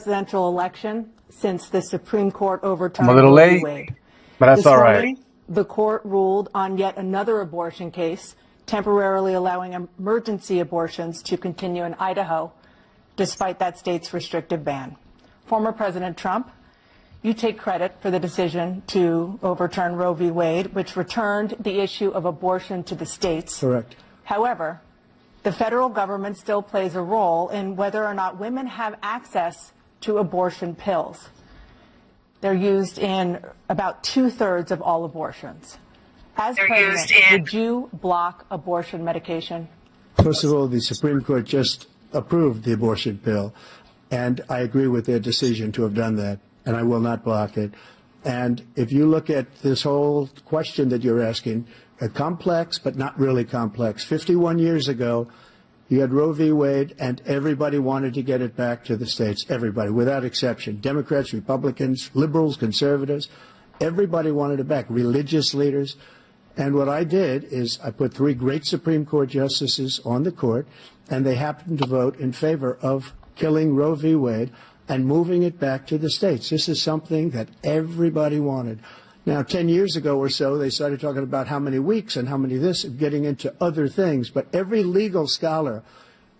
presidential election since the Supreme Court overturned I'm a little Roe v. late, Wade. but that's This all right. morning, the court ruled on yet another abortion case, temporarily allowing emergency abortions to continue in Idaho, despite that state's restrictive ban. Former President Trump, you take credit for the decision to overturn Roe v. Wade, which returned the issue of abortion to the states. Correct. However, the federal government still plays a role in whether or not women have access to abortion pills. They're used in about 2/3 of all abortions. As president, would you block abortion medication? First of all, the Supreme Court just approved the abortion pill, and I agree with their decision to have done that, and I will not block it. And if you look at this whole question that you're asking, complex but not really complex. 51 years ago, you had Roe v. Wade, and everybody wanted to get it back to the states. Everybody, without exception. Democrats, Republicans, liberals, conservatives, everybody wanted it back. Religious leaders. And what I did is I put 3 great Supreme Court justices on the court, and they happened to vote in favor of killing Roe v. Wade and moving it back to the states. This is something that everybody wanted. Now, 10 years ago or so, they started talking about how many weeks and how many this, getting into other things. But every legal scholar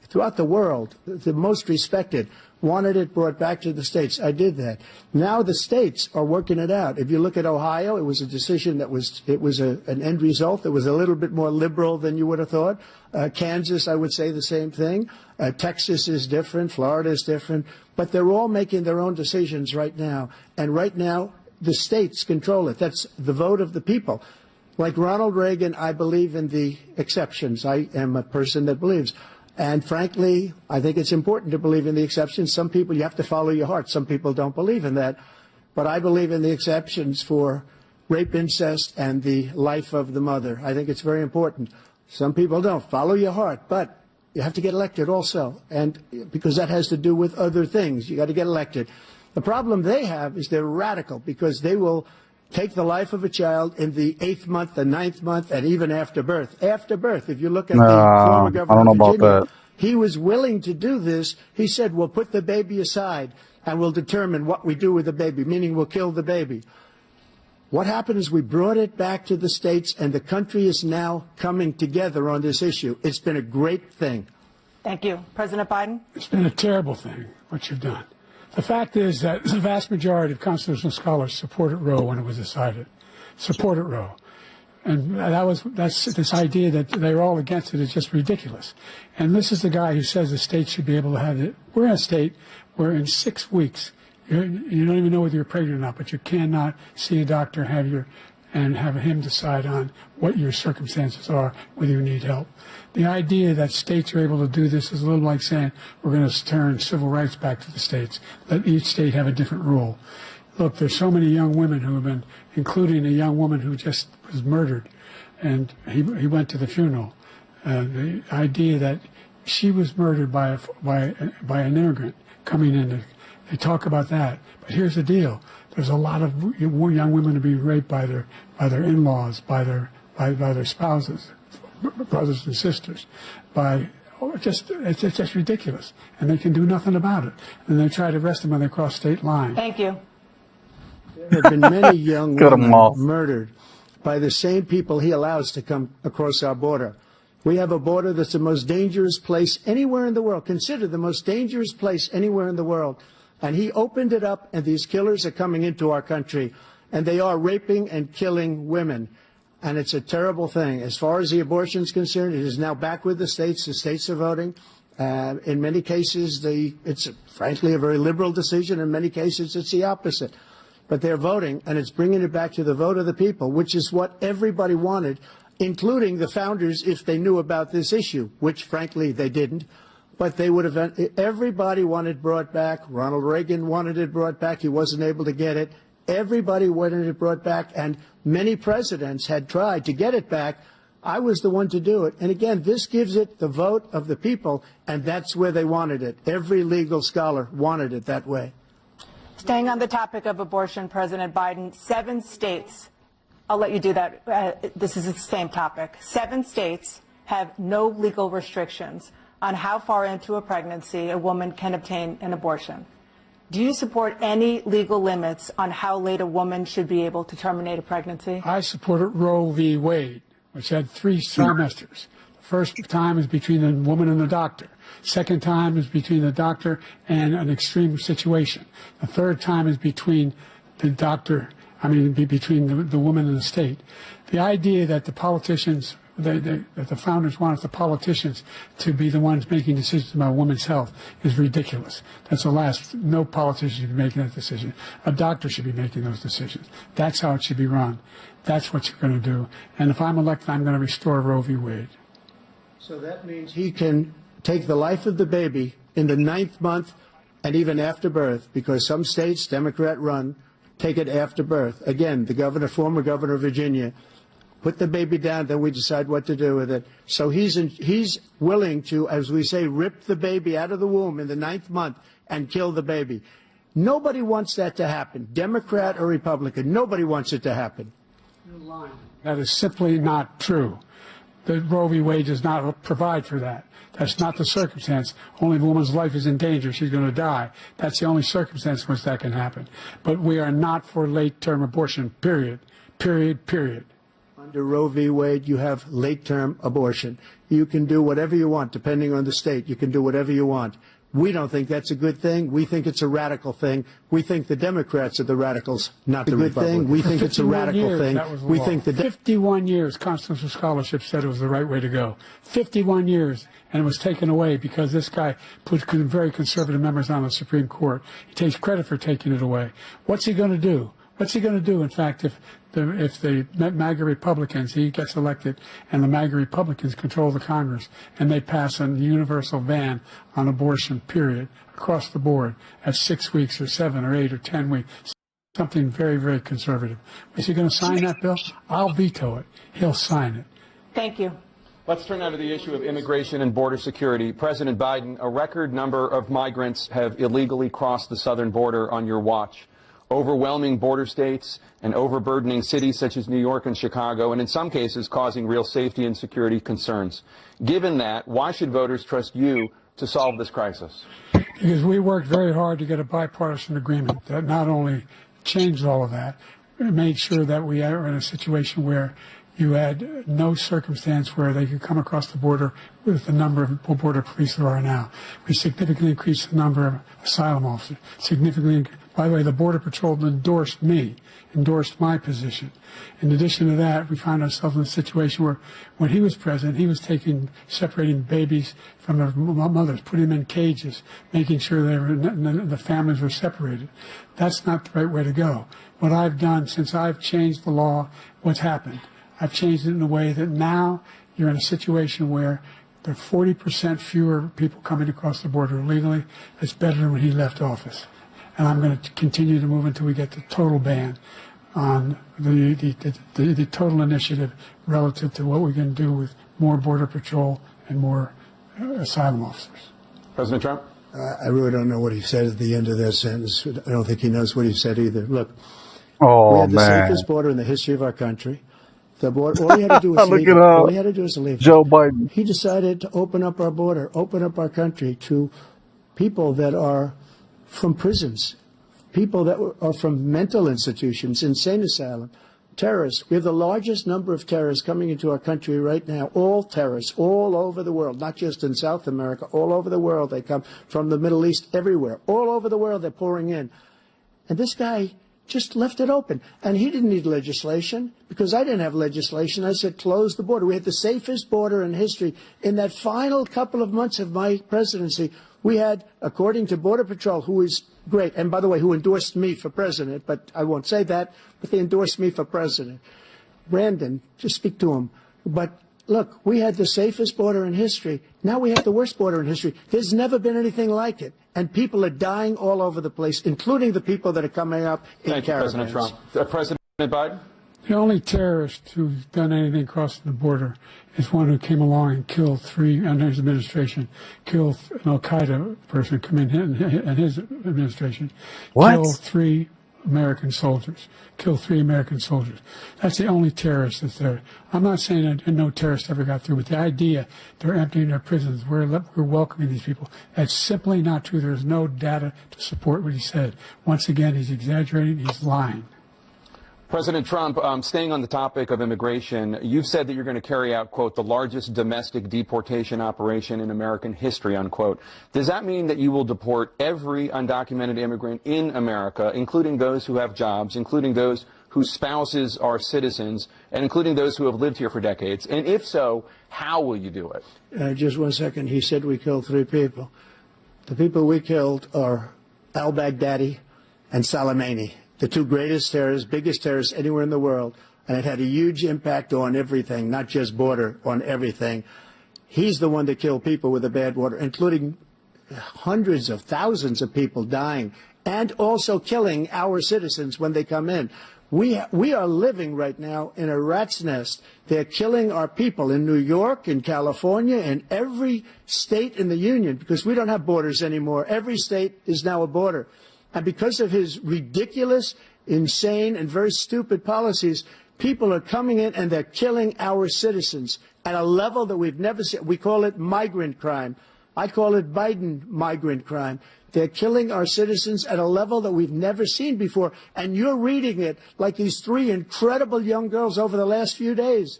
throughout the world, the most respected, wanted it brought back to the states. I did that. Now the states are working it out. If you look at Ohio, it was a decision that was an end result that was a little bit more liberal than you would have thought. Kansas, I would say the same thing. Texas is different. Florida is different. But they're all making their own decisions right now. And right now, the states control it. That's the vote of the people. Like Ronald Reagan, I believe in the exceptions. I am a person that believes. And frankly, I think it's important to believe in the exceptions. Some people, you have to follow your heart. Some people don't believe in that. But I believe in the exceptions for rape, incest, and the life of the mother. I think it's very important. Some people don't. Follow your heart. But you have to get elected also. And because that has to do with other things. You got to get elected. The problem they have is they're radical because they will take the life of a child in the 8th month, the 9th month, and even after birth. After birth, if you look at the former governor I don't know of Virginia, about that. He was willing to do this. He said, we'll put the baby aside and we'll determine what we do with the baby, meaning we'll kill the baby. What happened is we brought it back to the states, and the country is now coming together on this issue. It's been a great thing. Thank you. President Biden? It's been a terrible thing, what you've done. The fact is that the vast majority of constitutional scholars supported Roe when it was decided, supported Roe. And that's this idea that they're all against it is just ridiculous. And this is the guy who says the state should be able to have it. We're in a state where in 6 weeks, you don't even know whether you're pregnant or not, but you cannot see a doctor and have him decide on what your circumstances are, whether you need help. The idea that states are able to do this is a little like saying we're going to turn civil rights back to the states, let each state have a different rule. Look, there's so many young women who have been, including a young woman who just was murdered, and he went to the funeral. The idea that she was murdered by an immigrant coming in, they talk about that. But here's the deal. There's a lot of young women who are being raped by their in-laws, by their spouses, brothers and sisters, it's just ridiculous, and they can do nothing about it. And they try to arrest them when they cross state lines. Thank you. There have been many young women murdered by the same people he allows to come across our border. We have a border that's the most dangerous place anywhere in the world, considered the most dangerous place anywhere in the world. And he opened it up, and these killers are coming into our country, and they are raping and killing women. And it's a terrible thing. As far as the abortion is concerned, it is now back with the states. The states are voting. In many cases, it's frankly a very liberal decision. In many cases, it's the opposite. But they're voting, and it's bringing it back to the vote of the people, which is what everybody wanted, including the founders, if they knew about this issue, which, frankly, they didn't. But they would have. Everybody wanted it brought back. Ronald Reagan wanted it brought back. He wasn't able to get it. Everybody wanted it brought back, and many presidents had tried to get it back. I was the one to do it. And again, this gives it the vote of the people, and that's where they wanted it. Every legal scholar wanted it that way. Staying on the topic of abortion, President Biden, 7 states, I'll let you do that. This is the same topic. 7 states have no legal restrictions on how far into a pregnancy a woman can obtain an abortion. Do you support any legal limits on how late a woman should be able to terminate a pregnancy? I supported Roe v. Wade, which had 3 trimesters. The first time is between the woman and the doctor. Second time is between the doctor and an extreme situation. The third time is between the doctor, between the woman and the state. The idea that the politicians, that the founders wanted the politicians to be the ones making decisions about women's health is ridiculous. That's the last. No politician should be making that decision. A doctor should be making those decisions. That's how it should be run. That's what you're going to do. And if I'm elected, I'm going to restore Roe v. Wade. So that means he can take the life of the baby in the 9th month and even after birth, because some states, Democrat run, take it after birth. Again, the former governor of Virginia, put the baby down, then we decide what to do with it. So he's willing to, as we say, rip the baby out of the womb in the 9th month and kill the baby. Nobody wants that to happen, Democrat or Republican. Nobody wants it to happen. That is simply not true. The Roe v. Wade does not provide for that. That's not the circumstance. Only if a woman's life is in danger, she's going to die. That's the only circumstance in which that can happen. But we are not for late-term abortion, period. Period, period. Under Roe v. Wade, you have late-term abortion. You can do whatever you want, depending on the state. You can do whatever you want. We don't think that's a good thing. We think it's a radical thing. We think the Democrats are the radicals, not the Republicans. We think it's a radical thing. We think 51 years constitutional scholarship said it was the right way to go. 51 years, and it was taken away because this guy put very conservative members on the Supreme Court. He takes credit for taking it away. What's he going to do? What's he going to do, in fact, if the MAGA Republicans, he gets elected, and the MAGA Republicans control the Congress, and they pass a universal ban on abortion, period, across the board, at 6 weeks or 7 or 8 or 10 weeks, something very, very conservative. Is he going to sign that bill? I'll veto it. He'll sign it. Thank you. Let's turn now to the issue of immigration and border security. President Biden, a record number of migrants have illegally crossed the southern border on your watch. Overwhelming border states and overburdening cities such as New York and Chicago, and in some cases causing real safety and security concerns. Given that, why should voters trust you to solve this crisis? Because we worked very hard to get a bipartisan agreement that not only changed all of that, it made sure that we are in a situation where you had no circumstance where they could come across the border with the number of border police there are now. We significantly increased the number of asylum officers. By the way, the Border Patrol endorsed my position. In addition to that, we found ourselves in a situation where when he was president, he was separating babies from their mothers, putting them in cages, making sure the families were separated. That's not the right way to go. What I've done since I've changed the law, what's happened? I've changed it in a way that now you're in a situation where there are 40% fewer people coming across the border illegally. It's better than when he left office. And I'm going to continue to move until we get the total ban on the total initiative relative to what we can do with more Border Patrol and more asylum officers. President Trump? I really don't know what he said at the end of that sentence. I don't think he knows what he said either. Look, we had the safest border in the history of our country. The border, all he had to do was leave. All he had to do was leave. Joe Biden. He decided to open up our border, open up our country to people that are from prisons, people that are from mental institutions, insane asylum, terrorists. We have the largest number of terrorists coming into our country right now, all terrorists, all over the world, not just in South America, all over the world. They come from the Middle East, everywhere. All over the world, they're pouring in. And this guy just left it open. And he didn't need legislation because I didn't have legislation. I said, close the border. We had the safest border in history. In that final couple of months of my presidency, we had, according to Border Patrol, who is great, and by the way, who endorsed me for president, but I won't say that, but they endorsed me for president. Brandon, just speak to him. But look, we had the safest border in history. Now we have the worst border in history. There's never been anything like it. And people are dying all over the place, including the people that are coming up in caravans. Thank you, President Trump. President Biden? The only terrorist who's done anything crossing the border is one who came along and killed 3, under his administration, killed an al-Qaeda person come in his administration, killed 3 American soldiers, killed 3 American soldiers. That's the only terrorist that's there. I'm not saying that no terrorist ever got through, but the idea they're emptying their prisons, we're welcoming these people, that's simply not true. There's no data to support what he said. Once again, he's exaggerating, he's lying. President Trump, staying on the topic of immigration, you've said that you're going to carry out, quote, the largest domestic deportation operation in American history, unquote. Does that mean that you will deport every undocumented immigrant in America, including those who have jobs, including those whose spouses are citizens, and including those who have lived here for decades? And if so, how will you do it? Just 1 second. He said we killed 3 people. The people we killed are al-Baghdadi and Soleimani, the 2 greatest terrorists, biggest terrorists anywhere in the world, and it had a huge impact on everything, not just border, on everything. He's the one that killed people with the bad water, including hundreds of thousands of people dying, and also killing our citizens when they come in. We are living right now in a rat's nest. They're killing our people in New York, in California, in every state in the union, because we don't have borders anymore. Every state is now a border. And because of his ridiculous, insane, and very stupid policies, people are coming in and they're killing our citizens at a level that we've never seen. We call it migrant crime. I call it Biden migrant crime. They're killing our citizens at a level that we've never seen before. And you're reading it like these 3 incredible young girls over the last few days.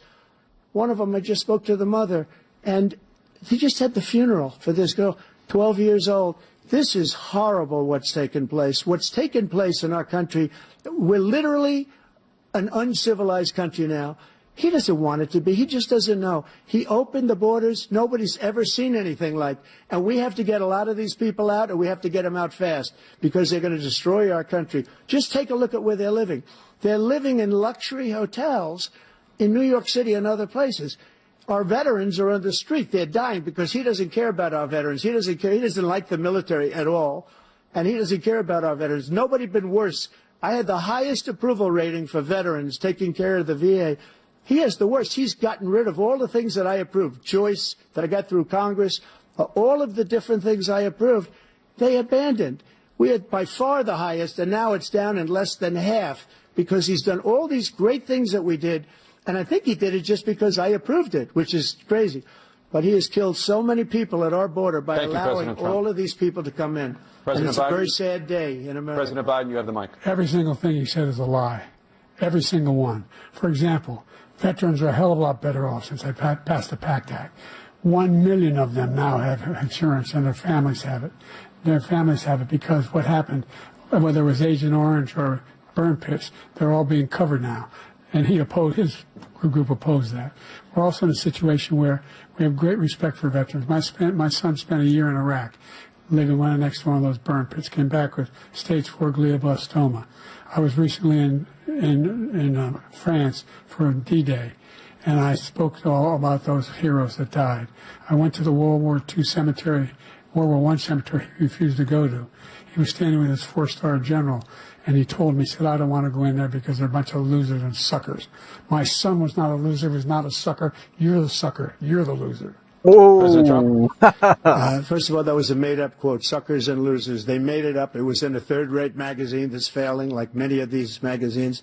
One of them, I just spoke to the mother, and he just had the funeral for this girl, 12 years old. This is horrible what's taken place. What's taken place in our country, we're literally an uncivilized country now. He doesn't want it to be. He just doesn't know. He opened the borders. Nobody's ever seen anything like. And we have to get a lot of these people out, and we have to get them out fast, because they're going to destroy our country. Just take a look at where they're living. They're living in luxury hotels in New York City and other places. Our veterans are on the street. They're dying because he doesn't care about our veterans. He doesn't care. He doesn't like the military at all, and he doesn't care about our veterans. Nobody been worse. I had the highest approval rating for veterans taking care of the VA. He has the worst. He's gotten rid of all the things that I approved, choice that I got through Congress, all of the different things I approved, they abandoned. We had by far the highest, and now it's down in less than half, because he's done all these great things that we did. And I think he did it just because I approved it, which is crazy. But he has killed so many people at our border by allowing all of these people to come in. And it's a very sad day in America. President Biden, you have the mic. Every single thing he said is a lie. Every single one. For example, veterans are a hell of a lot better off since I passed the PACT Act. 1 million of them now have insurance, and their families have it. Their families have it because what happened, whether it was Agent Orange or burn pits, they're all being covered now. And he opposed, his group opposed that. We're also in a situation where we have great respect for veterans. My son spent a year in Iraq, living right next to one of those burn pits, came back with stage 4 glioblastoma. I was recently in France for D-Day, and I spoke all about those heroes that died. I went to the World War II cemetery, World War I cemetery he refused to go to. He was standing with his 4-star general, and he told me, he said, I don't want to go in there because they're a bunch of losers and suckers. My son was not a loser, was not a sucker. You're the sucker. You're the loser. President Trump? First of all, that was a made-up quote, suckers and losers. They made it up. It was in a third-rate magazine that's failing, like many of these magazines.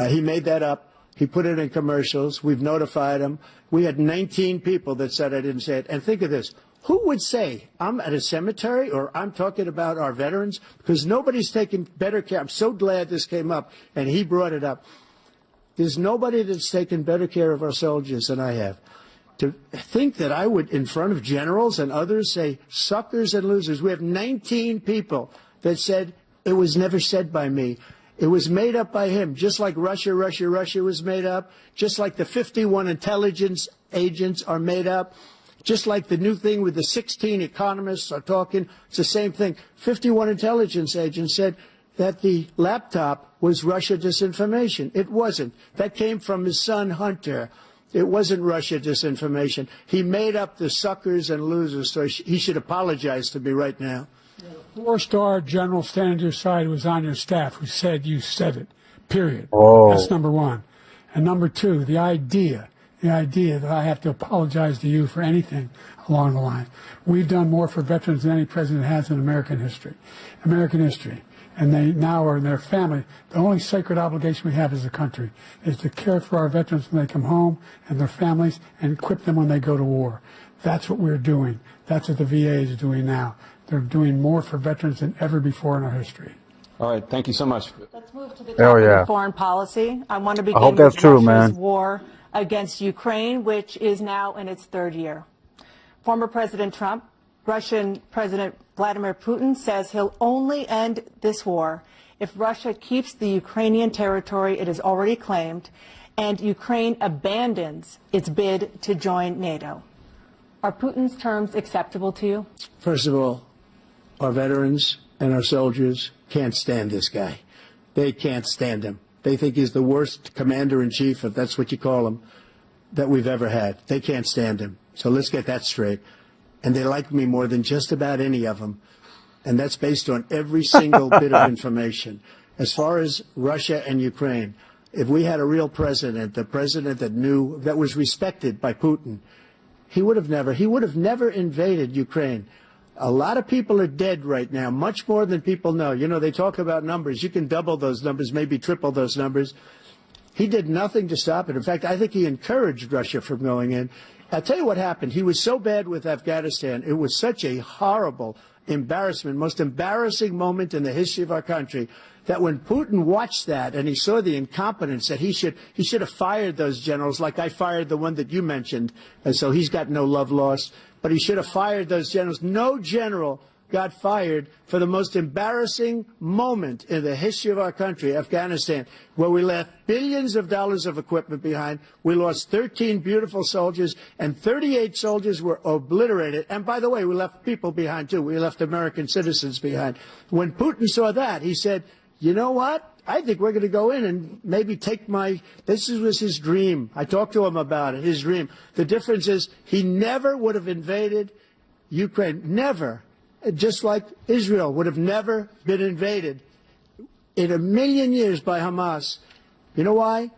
He made that up. He put it in commercials. We've notified him. We had 19 people that said I didn't say it. And think of this. Who would say I'm at a cemetery or I'm talking about our veterans? Because nobody's taken better care. I'm so glad this came up, and he brought it up. There's nobody that's taken better care of our soldiers than I have. To think that I would, in front of generals and others, say suckers and losers. We have 19 people that said it was never said by me. It was made up by him, just like Russia was made up, just like the 51 intelligence agents are made up, just like the new thing with the 16 economists are talking. It's the same thing. 51 intelligence agents said that the laptop was Russia disinformation. It wasn't. That came from his son, Hunter. It wasn't Russia disinformation. He made up the suckers and losers, so he should apologize to me right now. 4-star general standing to your side who was on your staff who said you said it, period. Oh. That's number one. And number two, the idea that I have to apologize to you for anything along the line. We've done more for veterans than any president has in American history. and they now are in their family. The only sacred obligation we have as a country is to care for our veterans when they come home and their families and equip them when they go to war. That's what we're doing. That's what the VA is doing now. They're doing more for veterans than ever before in our history. All right, thank you so much. Let's move to the Hell topic yeah. of foreign policy. I want to begin hope that's with true, Russia's man. war against Ukraine, which is now in its third year. Former President Trump, Russian President Vladimir Putin says he'll only end this war if Russia keeps the Ukrainian territory it has already claimed and Ukraine abandons its bid to join NATO. Are Putin's terms acceptable to you? First of all, our veterans and our soldiers can't stand this guy. They can't stand him. They think he's the worst commander-in-chief, if that's what you call him, that we've ever had. They can't stand him. So let's get that straight. And they like me more than just about any of them. And that's based on every single bit of information. As far as Russia and Ukraine, if we had a real president, the president that knew, that was respected by Putin, he would have never invaded Ukraine. A lot of people are dead right now, much more than people know. You know, they talk about numbers. You can double those numbers, maybe triple those numbers. He did nothing to stop it. In fact, I think he encouraged Russia from going in. I'll tell you what happened. He was so bad with Afghanistan. It was such a horrible embarrassment, most embarrassing moment in the history of our country, that when Putin watched that and he saw the incompetence, that he should have fired those generals, like I fired the one that you mentioned, and so he's got no love lost. But he should have fired those generals. No general got fired for the most embarrassing moment in the history of our country, Afghanistan, where we left billions of dollars of equipment behind. We lost 13 beautiful soldiers, and 38 soldiers were obliterated. And by the way, we left people behind, too. We left American citizens behind. When Putin saw that, he said, you know what? I think we're going to go in and maybe take this was his dream. I talked to him about it, his dream. The difference is he never would have invaded Ukraine. Never. Just like Israel would have never been invaded in a million years by Hamas. You know why?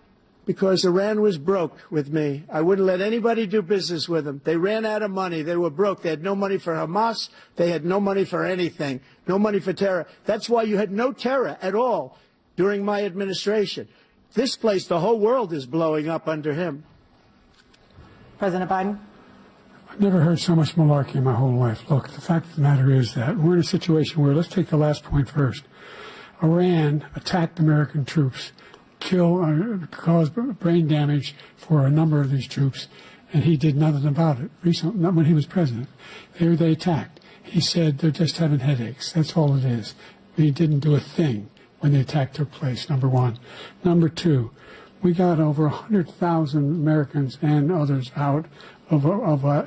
Because Iran was broke with me. I wouldn't let anybody do business with them. They ran out of money. They were broke. They had no money for Hamas. They had no money for anything. No money for terror. That's why you had no terror at all during my administration. This place, the whole world is blowing up under him. President Biden? I've never heard so much malarkey in my whole life. Look, the fact of the matter is that we're in a situation where, let's take the last point first. Iran attacked American troops, caused brain damage for a number of these troops, and he did nothing about it. Recently, not when he was president. They attacked. He said they're just having headaches. That's all it is. He didn't do a thing when the attack took place, number one. Number two, we got over 100,000 Americans and others out of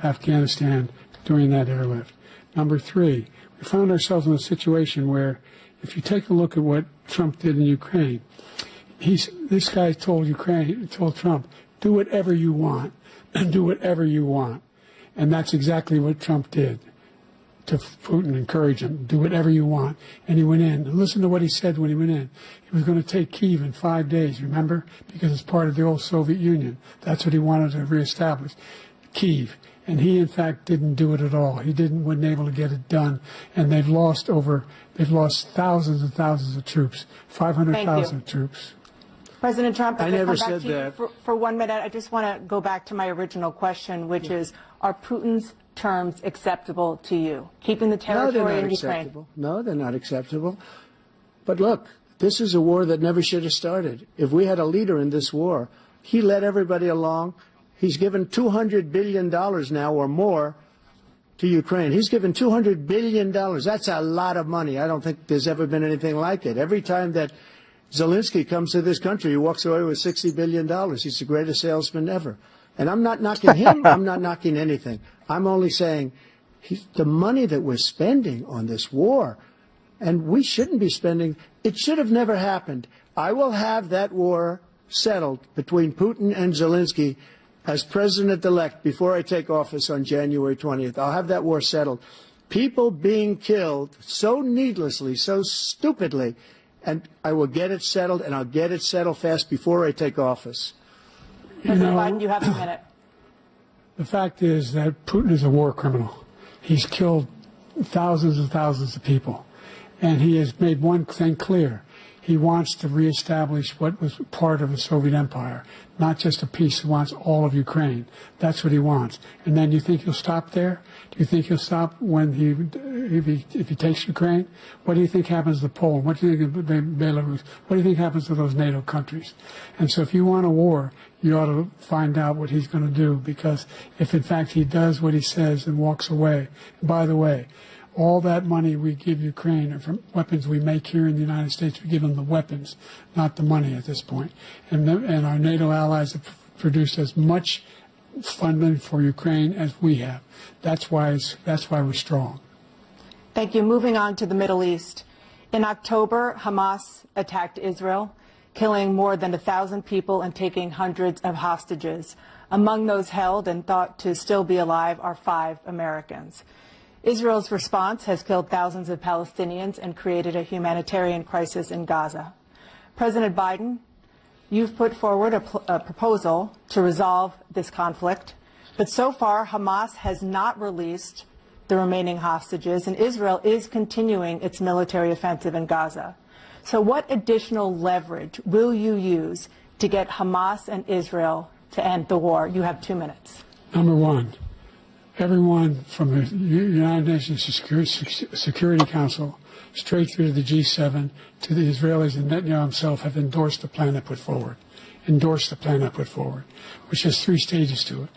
Afghanistan during that airlift. Number three, we found ourselves in a situation where, if you take a look at what Trump did in Ukraine, this guy told Trump, do whatever you want, and do whatever you want. And that's exactly what Trump did to Putin, encourage him, do whatever you want. And he went in. And listen to what he said when he went in. He was going to take Kyiv in 5 days, remember? Because it's part of the old Soviet Union. That's what he wanted to reestablish, Kyiv. And he, in fact, didn't do it at all. He wasn't able to get it done. And they've lost thousands and thousands of troops, 500,000 troops. President Trump, I never said that. For 1 minute, I just want to go back to my original question, which is, are Putin's terms acceptable to you? Keeping the territory in Ukraine? No, they're not acceptable. But look, this is a war that never should have started. If we had a leader in this war, he led everybody along. He's given $200 billion now or more to Ukraine. He's given $200 billion. That's a lot of money. I don't think there's ever been anything like it. Every time that Zelensky comes to this country, he walks away with $60 billion. He's the greatest salesman ever. And I'm not knocking him. I'm not knocking anything. I'm only saying the money that we're spending on this war, and we shouldn't be spending, it should have never happened. I will have that war settled between Putin and Zelensky as president-elect before I take office on January 20th. I'll have that war settled. People being killed so needlessly, so stupidly, and I will get it settled, and I'll get it settled fast before I take office. President Biden, you have a minute. The fact is that Putin is a war criminal. He's killed thousands and thousands of people. And he has made one thing clear. He wants to reestablish what was part of the Soviet Empire, not just a piece. He wants all of Ukraine. That's what he wants. And then you think he'll stop there? Do you think he'll stop when if he takes Ukraine? What do you think happens to Poland? What do you think of Belarus? What do you think happens to those NATO countries? And so if you want a war, you ought to find out what he's going to do, because if in fact he does what he says and walks away, and by the way, all that money we give Ukraine are from weapons we make here in the United States. We give them the weapons, not the money at this point. And our NATO allies have produced as much funding for Ukraine as we have. That's why we're strong. Thank you. Moving on to the Middle East. In October, Hamas attacked Israel, killing more than 1,000 people and taking hundreds of hostages. Among those held and thought to still be alive are 5 Americans. Israel's response has killed thousands of Palestinians and created a humanitarian crisis in Gaza. President Biden, you've put forward a proposal to resolve this conflict, but so far Hamas has not released the remaining hostages, and Israel is continuing its military offensive in Gaza. So what additional leverage will you use to get Hamas and Israel to end the war? You have 2 minutes. Number one, everyone from the United Nations Security Council straight through to the G7 to the Israelis and Netanyahu himself have endorsed the plan I put forward. Which has 3 stages to it.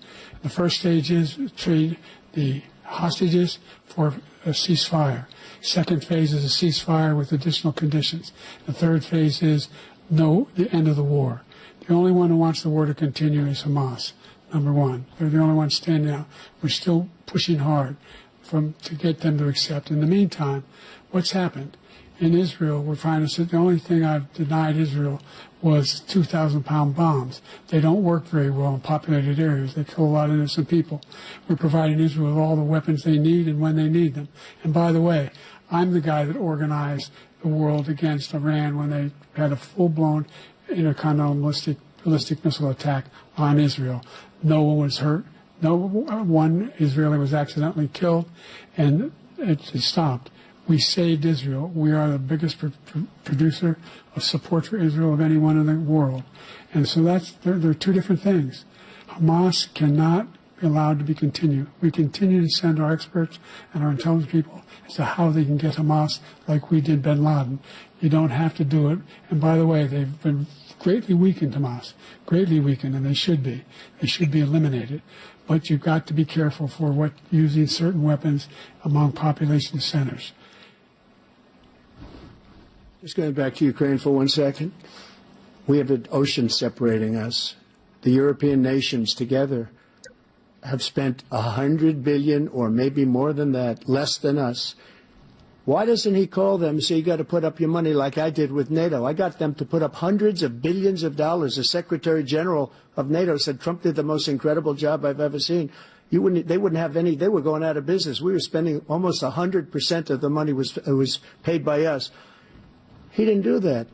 The first stage is trade the hostages for a ceasefire. Second phase is a ceasefire with additional conditions. The third phase is the end of the war. The only one who wants the war to continue is Hamas. Number one, they're the only ones standing out. We're still pushing hard to get them to accept. In the meantime, what's happened? In Israel, we're finding that the only thing I've denied Israel was 2,000-pound bombs. They don't work very well in populated areas. They kill a lot of innocent people. We're providing Israel with all the weapons they need and when they need them. And by the way, I'm the guy that organized the world against Iran when they had a full-blown intercontinental ballistic missile attack on Israel. No one was hurt. No one Israeli was accidentally killed, and it stopped. We saved Israel. We are the biggest producer of support for Israel of anyone in the world. And so there are 2 different things. Hamas cannot be allowed to be continued. We continue to send our experts and our intelligence people as to how they can get Hamas like we did bin Laden. You don't have to do it. And by the way, they've been greatly weakened, Hamas, greatly weakened, and they should be. They should be eliminated. But you've got to be careful for using certain weapons among population centers. Just going back to Ukraine for 1 second. We have an ocean separating us. The European nations together have spent $100 billion, or maybe more than that, less than us. Why doesn't he call them and say, you got to put up your money like I did with NATO? I got them to put up hundreds of billions of dollars. The Secretary General of NATO said Trump did the most incredible job I've ever seen. They wouldn't have any. They were going out of business. We were spending almost 100% of the money was paid by us. He didn't do that.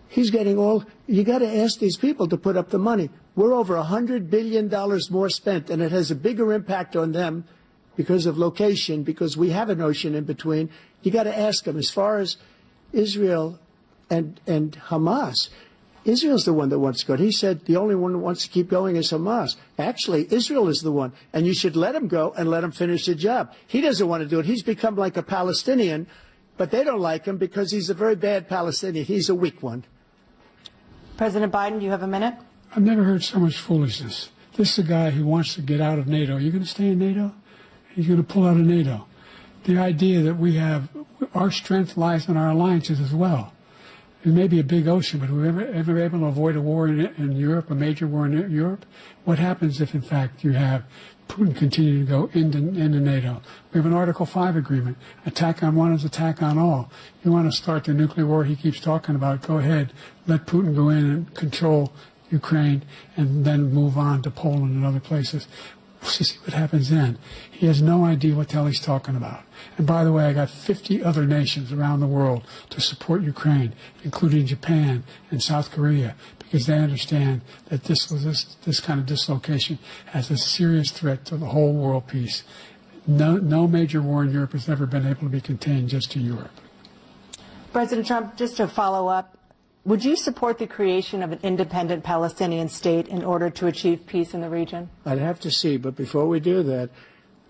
He's getting all. You got to ask these people to put up the money. We're over $100 billion more spent, and it has a bigger impact on them because of location, because we have an ocean in between. You got to ask them. As far as Israel and Hamas, Israel's the one that wants to go. He said the only one who wants to keep going is Hamas. Actually, Israel is the one, and you should let him go and let him finish the job. He doesn't want to do it. He's become like a Palestinian, but they don't like him because he's a very bad Palestinian. He's a weak one. President Biden, you have a minute. I've never heard so much foolishness. This is a guy who wants to get out of NATO. Are you going to stay in NATO? He's going to pull out of NATO. The idea that our strength lies in our alliances as well. It may be a big ocean, but we're ever able to avoid a war in Europe, a major war in Europe? What happens if, in fact, you have Putin continue to go into NATO? We have an Article 5 agreement. Attack on one is attack on all. You want to start the nuclear war he keeps talking about, go ahead. Let Putin go in and control Ukraine and then move on to Poland and other places. We'll see what happens then. He has no idea what the hell he's talking about. And by the way, I got 50 other nations around the world to support Ukraine, including Japan and South Korea, because they understand that this kind of dislocation has a serious threat to the whole world peace. No major war in Europe has ever been able to be contained just to Europe. President Trump, just to follow up, would you support the creation of an independent Palestinian state in order to achieve peace in the region? I'd have to see, but before we do that,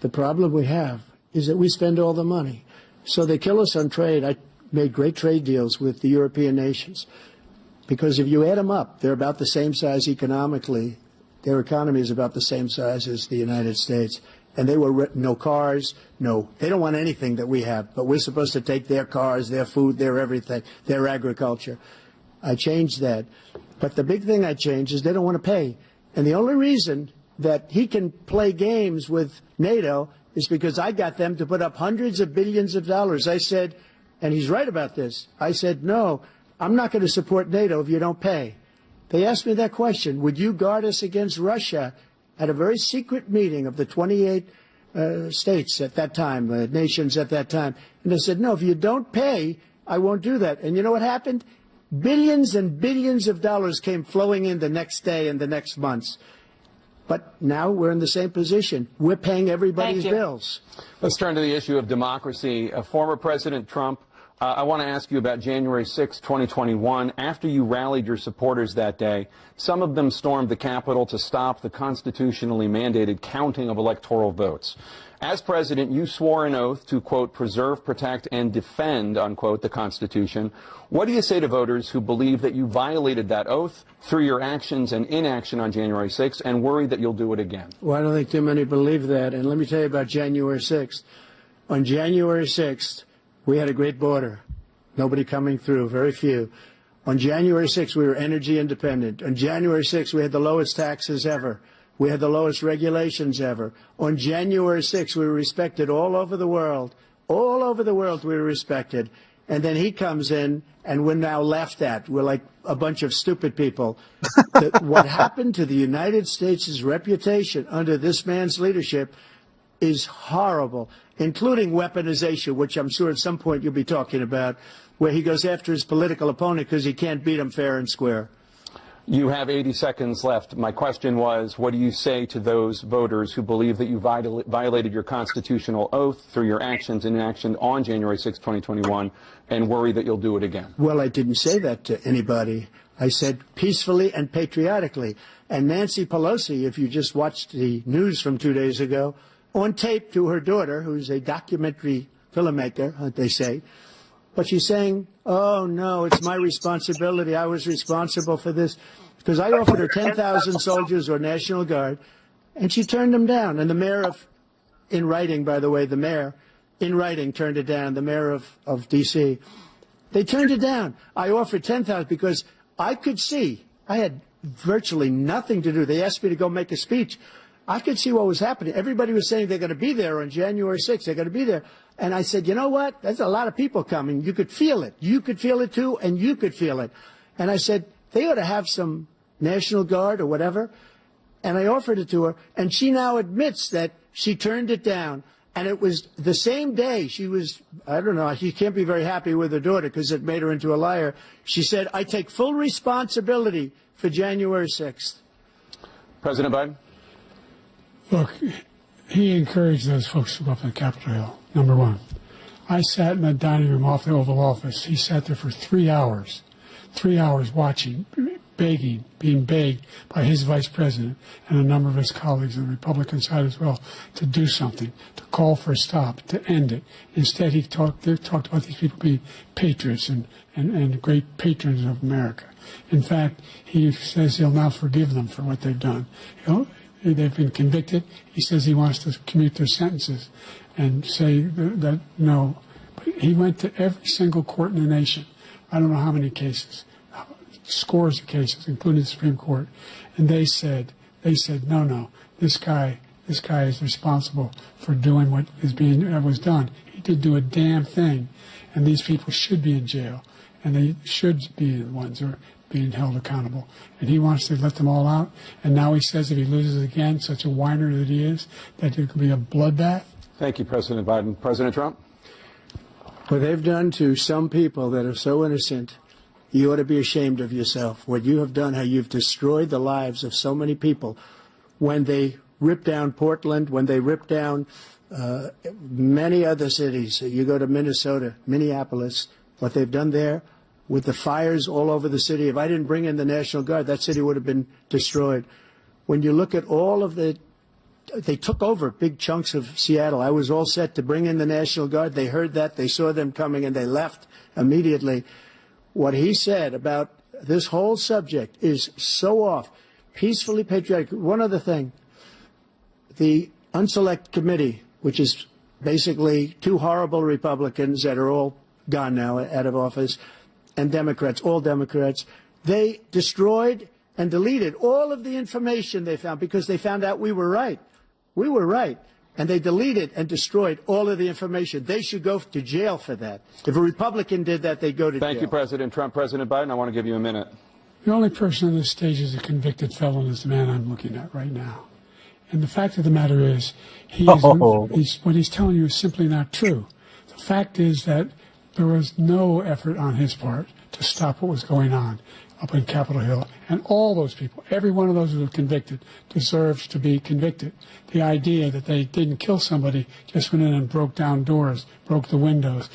the problem we have is that we spend all the money. So they kill us on trade. I made great trade deals with the European nations because if you add them up, they're about the same size economically. Their economy is about the same size as the United States. And they were no cars, they don't want anything that we have, but we're supposed to take their cars, their food, their everything, their agriculture. I changed that. But the big thing I changed is they don't want to pay. And the only reason that he can play games with NATO is because I got them to put up hundreds of billions of dollars. I said, and he's right about this, I said, no, I'm not going to support NATO if you don't pay. They asked me that question, would you guard us against Russia at a very secret meeting of the 28 states at that time, nations at that time. And I said, no, if you don't pay, I won't do that. And you know what happened? Billions and billions of dollars came flowing in the next day and the next months. But now we're in the same position. We're paying everybody's bills. Let's turn to the issue of democracy. Former President Trump, I want to ask you about January 6, 2021. After you rallied your supporters that day, some of them stormed the Capitol to stop the constitutionally mandated counting of electoral votes. As president, you swore an oath to, quote, preserve, protect, and defend, unquote, the Constitution. What do you say to voters who believe that you violated that oath through your actions and inaction on January 6th and worry that you'll do it again? Well, I don't think too many believe that. And let me tell you about January 6th. On January 6th, we had a great border. Nobody coming through, very few. On January 6th, we were energy independent. On January 6th, we had the lowest taxes ever. We had the lowest regulations ever. On January 6th, we were respected all over the world. All over the world, we were respected. And then he comes in, and we're now laughed at. We're like a bunch of stupid people. What happened to the United States' reputation under this man's leadership is horrible, including weaponization, which I'm sure at some point you'll be talking about, where he goes after his political opponent because he can't beat him fair and square. You have 80 seconds left. My question was, what do you say to those voters who believe that you violated your constitutional oath through your actions and inaction on January 6, 2021, and worry that you'll do it again? Well, I didn't say that to anybody. I said peacefully and patriotically. And Nancy Pelosi, if you just watched the news from 2 days ago, on tape to her daughter, who's a documentary filmmaker, they say, but she's saying, oh, no, it's my responsibility. I was responsible for this. Because I offered her 10,000 soldiers or National Guard, and she turned them down. And the mayor of, in writing, by the way, the mayor, in writing, turned it down, the mayor of D.C. They turned it down. I offered 10,000 because I could see, I had virtually nothing to do. They asked me to go make a speech. I could see what was happening. Everybody was saying they're going to be there on January 6th. They're going to be there. And I said, you know what? There's a lot of people coming. You could feel it. You could feel it, too, and you could feel it. And I said, they ought to have some National Guard or whatever. And I offered it to her. And she now admits that she turned it down. And it was the same day she was, I don't know, she can't be very happy with her daughter because it made her into a liar. She said, I take full responsibility for January 6th. President Biden? Look, he encouraged those folks to go up to Capitol Hill, number one. I sat in the dining room off the Oval Office. He sat there for 3 hours watching, begging, being begged by his vice president and a number of his colleagues on the Republican side as well to do something, to call for a stop, to end it. Instead, they talked about these people being patriots and great patrons of America. In fact, he says he'll now forgive them for what they've done. They've been convicted. He says he wants to commute their sentences and say that no. But he went to every single court in the nation. I don't know how many cases, scores of cases, including the Supreme Court. And they said, no, this guy is responsible for doing what was done. He didn't do a damn thing. And these people should be in jail. And they should be the ones who are being held accountable. And he wants to let them all out. And now he says if he loses again, such a whiner that he is, that it could be a bloodbath. Thank you, President Biden. President Trump? What they've done to some people that are so innocent, you ought to be ashamed of yourself. What you have done, how you've destroyed the lives of so many people. When they ripped down Portland, when they ripped down many other cities, you go to Minnesota, Minneapolis, what they've done there with the fires all over the city. If I didn't bring in the National Guard, that city would have been destroyed. When you look at all of they took over big chunks of Seattle. I was all set to bring in the National Guard. They heard that. They saw them coming, and they left immediately. What he said about this whole subject is so off. Peacefully patriotic. One other thing. The Unselect Committee, which is basically two horrible Republicans that are all gone now, out of office, and Democrats, all Democrats, they destroyed and deleted all of the information they found because they found out we were right. We were right. And they deleted and destroyed all of the information. They should go to jail for that. If a Republican did that, they'd go to jail. Thank you, President Trump. President Biden, I want to give you a minute. The only person on this stage is a convicted felon is the man I'm looking at right now. And the fact of the matter is, what he's telling you is simply not true. The fact is that there was no effort on his part to stop what was going on up in Capitol Hill. And all those people, every one of those who were convicted, deserves to be convicted. The idea that they didn't kill somebody, just went in and broke down doors, broke the windows,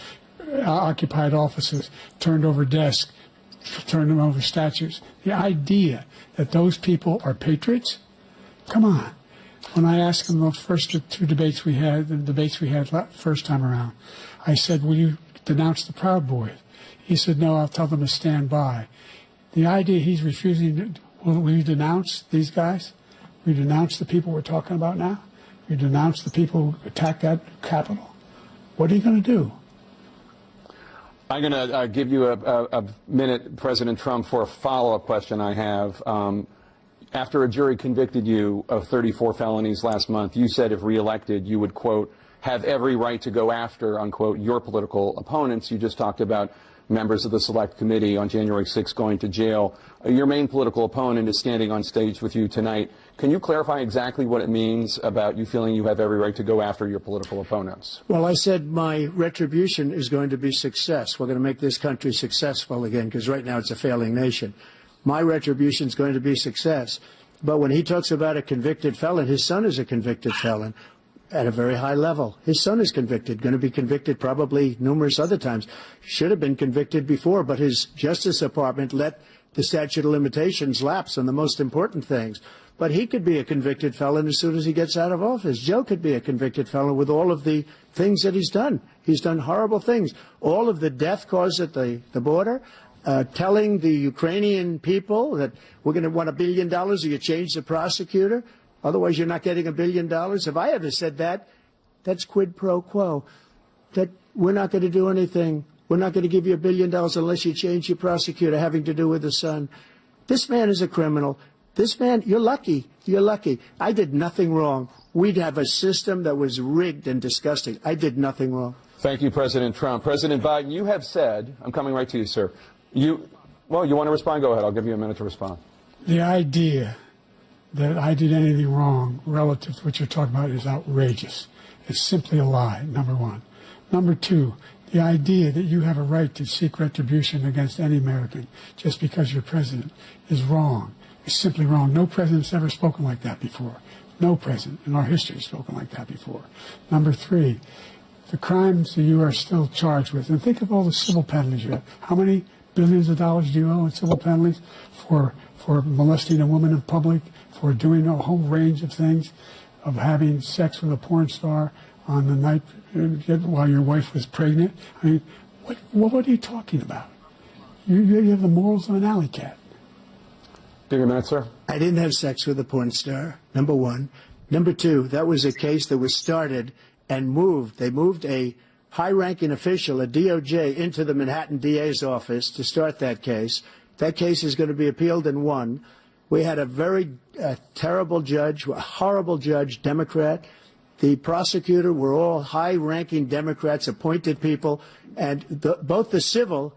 occupied offices, turned over desks, turned over statues. The idea that those people are patriots? Come on. When I asked him the first two debates we had, first time around, I said, will you denounce the Proud Boys? He said, no, I'll tell them to stand by. The idea he's refusing, will you denounce these guys? Will you denounce the people we're talking about now? Will you denounce the people who attacked that Capitol? What are you going to do? I'm going to give you a minute, President Trump, for a follow-up question I have. After a jury convicted you of 34 felonies last month, you said if reelected, you would, quote, have every right to go after, unquote, your political opponents. You just talked about members of the Select Committee on January 6th going to jail. Your main political opponent is standing on stage with you tonight. Can you clarify exactly what it means about you feeling you have every right to go after your political opponents? Well, I said my retribution is going to be success. We're going to make this country successful again, because right now it's a failing nation. My retribution is going to be success. But when he talks about a convicted felon, his son is a convicted felon at a very high level. His son is convicted, going to be convicted probably numerous other times. Should have been convicted before, but his Justice Department let the statute of limitations lapse on the most important things. But he could be a convicted felon as soon as he gets out of office. Joe could be a convicted felon with all of the things that he's done. He's done horrible things. All of the death caused at the border, telling the Ukrainian people that we're going to want $1 billion or you change the prosecutor. Otherwise, you're not getting $1 billion. If I ever said that, that's quid pro quo. That we're not going to do anything. We're not going to give you $1 billion unless you change your prosecutor having to do with the son. This man is a criminal. This man, you're lucky. You're lucky. I did nothing wrong. We'd have a system that was rigged and disgusting. I did nothing wrong. Thank you, President Trump. President Biden, you have said, I'm coming right to you, sir. You want to respond? Go ahead. I'll give you a minute to respond. The idea that I did anything wrong relative to what you're talking about is outrageous. It's simply a lie, number one. Number two, the idea that you have a right to seek retribution against any American just because you're president is wrong. It's simply wrong. No president's ever spoken like that before. No president in our history has spoken like that before. Number three, the crimes that you are still charged with, and think of all the civil penalties you have. How many billions of dollars do you owe in civil penalties for molesting a woman in public, for doing a whole range of things, of having sex with a porn star on the night while your wife was pregnant? I mean, what are you talking about? You have the morals of an alley cat. Give your minute, sir. I didn't have sex with a porn star, number one. Number two, that was a case that was started and moved. They moved a high-ranking official, a DOJ, into the Manhattan DA's office to start that case. That case is going to be appealed and won. We had a very terrible judge, a horrible judge, Democrat. The prosecutor were all high-ranking Democrats, appointed people, and both the civil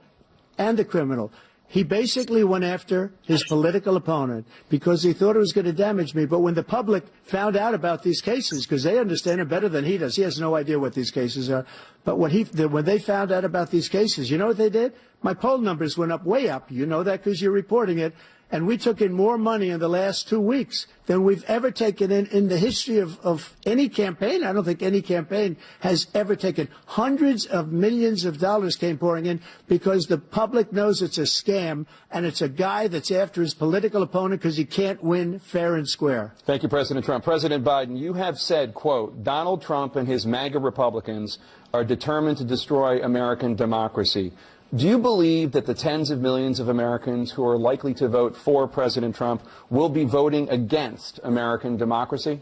and the criminal. He basically went after his political opponent because he thought it was going to damage me. But when the public found out about these cases, because they understand it better than he does, he has no idea what these cases are. But when they found out about these cases, you know what they did? My poll numbers went up, way up. You know that because you're reporting it. And we took in more money in the last 2 weeks than we've ever taken in the history of any campaign. I don't think any campaign has ever taken. Hundreds of millions of dollars came pouring in because the public knows it's a scam, and it's a guy that's after his political opponent because he can't win fair and square. Thank you, President Trump. President Biden, you have said, quote, Donald Trump and his MAGA Republicans are determined to destroy American democracy. Do you believe that the tens of millions of Americans who are likely to vote for President Trump will be voting against American democracy?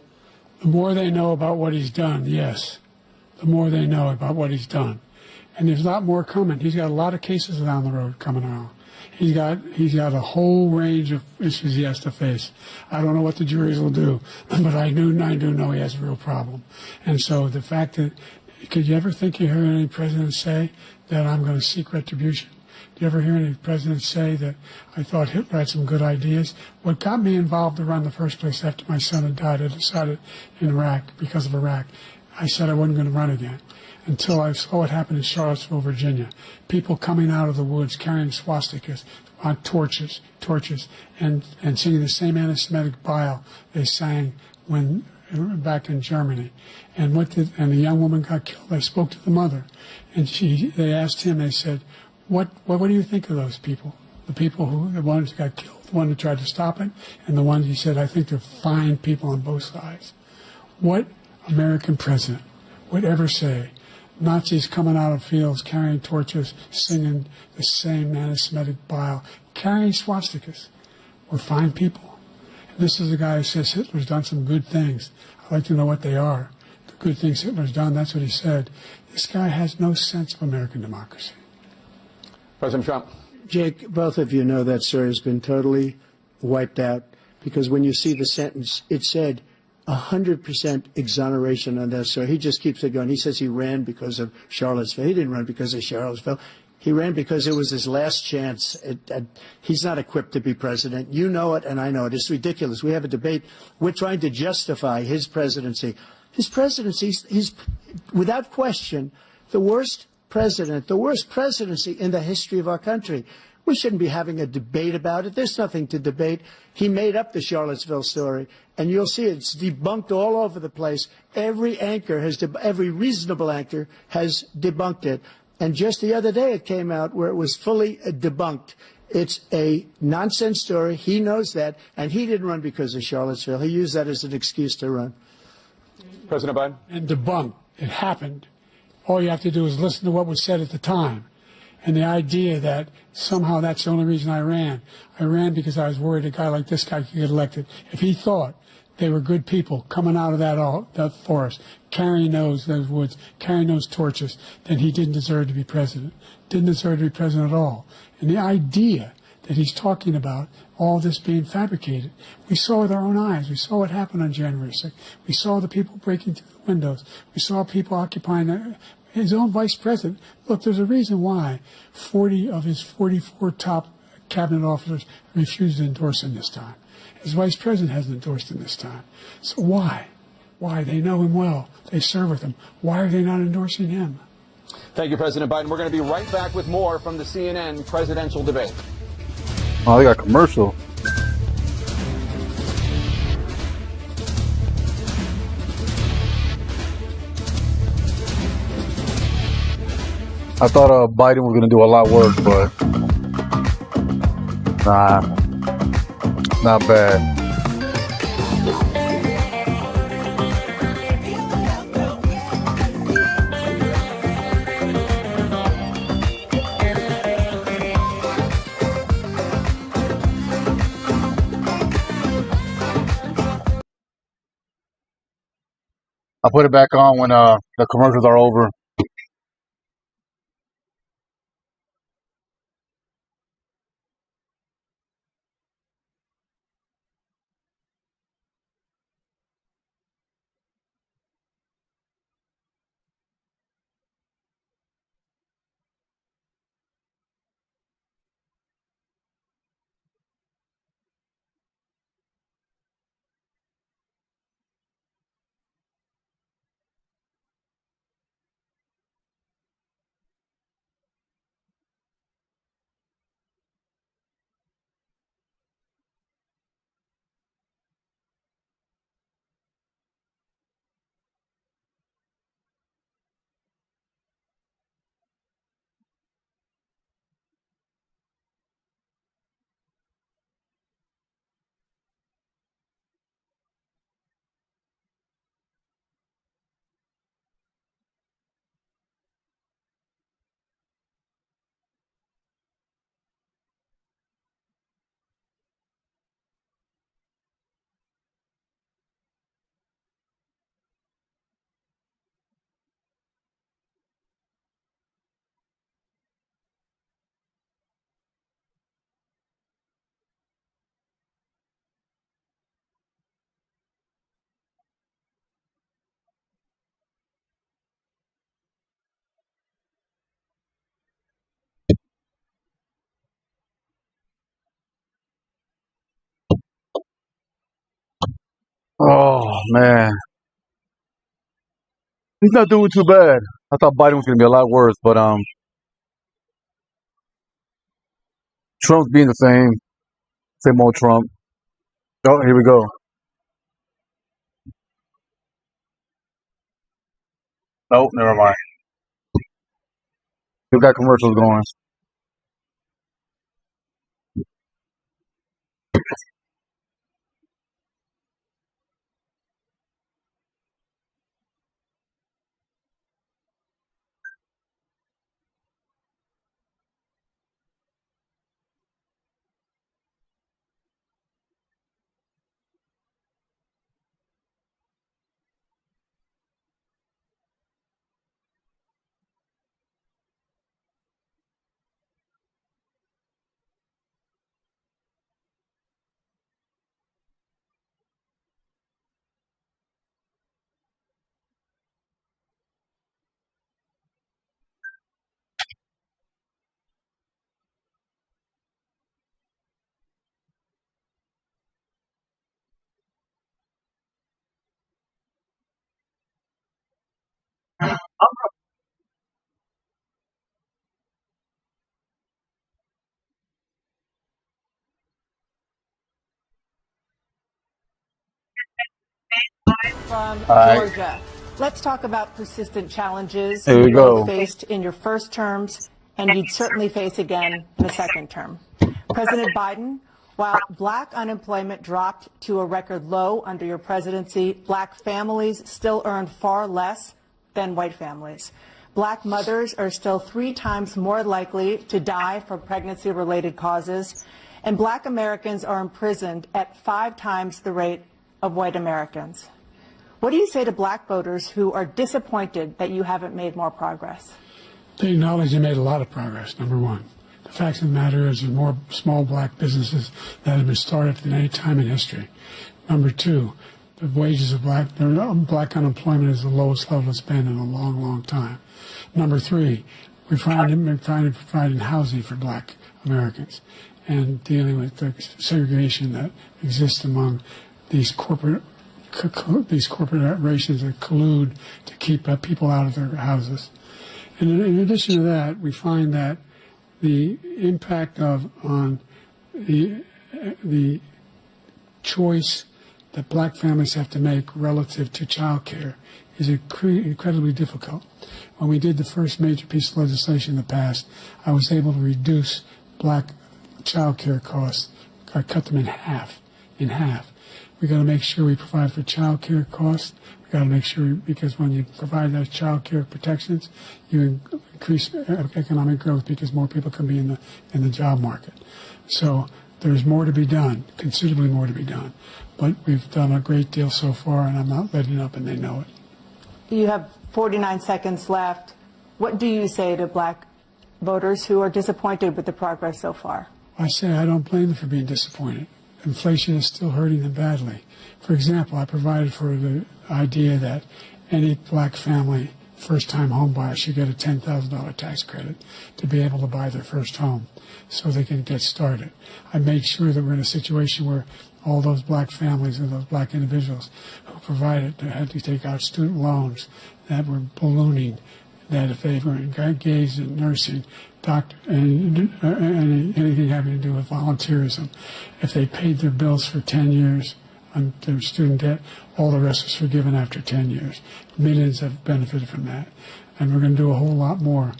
The more they know about what he's done, yes. The more they know about what he's done. And there's a lot more coming. He's got a lot of cases down the road coming around. He's got a whole range of issues he has to face. I don't know what the juries will do, but I do know he has a real problem. And so the fact that, could you ever think you heard any president say that I'm going to seek retribution? Do you ever hear any president say that I thought Hitler had some good ideas? What got me involved to run in the first place after my son had died, I decided in Iraq, because of Iraq, I said I wasn't going to run again until I saw what happened in Charlottesville, Virginia. People coming out of the woods carrying swastikas on torches, and singing the same anti-Semitic bile they sang when back in Germany. And a young woman got killed. I spoke to the mother, and they asked him, they said, what do you think of those people? The ones who got killed, the one who tried to stop it, and the ones he said, I think they're fine people on both sides. What American president would ever say, Nazis coming out of fields, carrying torches, singing the same anti-Semitic bile, carrying swastikas, were fine people? And this is a guy who says Hitler's done some good things. I'd like to know what they are. The good things Hitler's done, that's what he said. This guy has no sense of American democracy. President Trump. Jake, both of you know that, sir, has been totally wiped out, because when you see the sentence, it said 100% exoneration on that, sir. He just keeps it going. He says he ran because of Charlottesville. He didn't run because of Charlottesville. He ran because it was his last chance. He's not equipped to be president. You know it, and I know it. It's ridiculous. We have a debate. We're trying to justify his presidency. His presidency, he's without question the worst president, the worst presidency in the history of our country. We shouldn't be having a debate about it. There's nothing to debate. He made up the Charlottesville story, and you'll see it's debunked all over the place. Every reasonable anchor has debunked it. And just the other day it came out where it was fully debunked. It's a nonsense story. He knows that, and he didn't run because of Charlottesville. He used that as an excuse to run. President Biden. And debunked. It happened. All you have to do is listen to what was said at the time. And the idea that somehow that's the only reason I ran. I ran because I was worried a guy like this guy could get elected. If he thought they were good people coming out of that forest, carrying those woods, carrying those torches, then he didn't deserve to be president. Didn't deserve to be president at all. And the idea that he's talking about all this being fabricated, we saw with our own eyes. We saw what happened on January 6th. We saw the people breaking through the windows. We saw people occupying his own vice president. Look, there's a reason why 40 of his 44 top cabinet officers refused to endorse him this time. His vice president hasn't endorsed him this time. So why? Why? They know him well. They serve with him. Why are they not endorsing him? Thank you, President Biden. We're going to be right back with more from the CNN presidential debate. Oh, they got a commercial. I thought Biden was going to do a lot of work, but nah, not bad. I'll put it back on when the commercials are over. Oh man, he's not doing too bad. I thought Biden was going to be a lot worse, but Trump's being the same old Trump. Oh, here we go. Nope, never mind. We've got commercials going. From All right, Georgia. Let's talk about persistent challenges here we you both go. faced in your first terms and you'd certainly face again in a second term. President Biden, while black unemployment dropped to a record low under your presidency, black families still earn far less than white families. Black mothers are still 3 times more likely to die from pregnancy-related causes, and black Americans are imprisoned at 5 times the rate of white Americans. What do you say to black voters who are disappointed that you haven't made more progress? They acknowledge they made a lot of progress, number one. The fact of the matter is there's more small black businesses that have been started than any time in history. Number two, the wages of black unemployment is the lowest level it's been in a long, long time. Number three, we're trying to provide housing for black Americans and dealing with the segregation that exists among these corporations that collude to keep people out of their houses. And in addition to that, we find that the impact on the choice that black families have to make relative to child care is incredibly difficult. When we did the first major piece of legislation in the past, I was able to reduce black child care costs. I cut them in half. We got to make sure we provide for child care costs. We got to make sure, because when you provide those child care protections, you increase economic growth because more people can be in the job market. So there's more to be done, considerably more to be done. But we've done a great deal so far, and I'm not letting up, and they know it. You have 49 seconds left. What do you say to black voters who are disappointed with the progress so far? I say I don't blame them for being disappointed. Inflation is still hurting them badly. For example, I provided for the idea that any black family, first-time home buyer, should get a $10,000 tax credit to be able to buy their first home so they can get started. I made sure that we're in a situation where all those black families and those black individuals who provided had to take out student loans that were ballooning, that if they were engaged in nursing, doctor, and anything having to do with volunteerism, if they paid their bills for 10 years on their student debt, all the rest was forgiven after 10 years. Millions have benefited from that. And we're going to do a whole lot more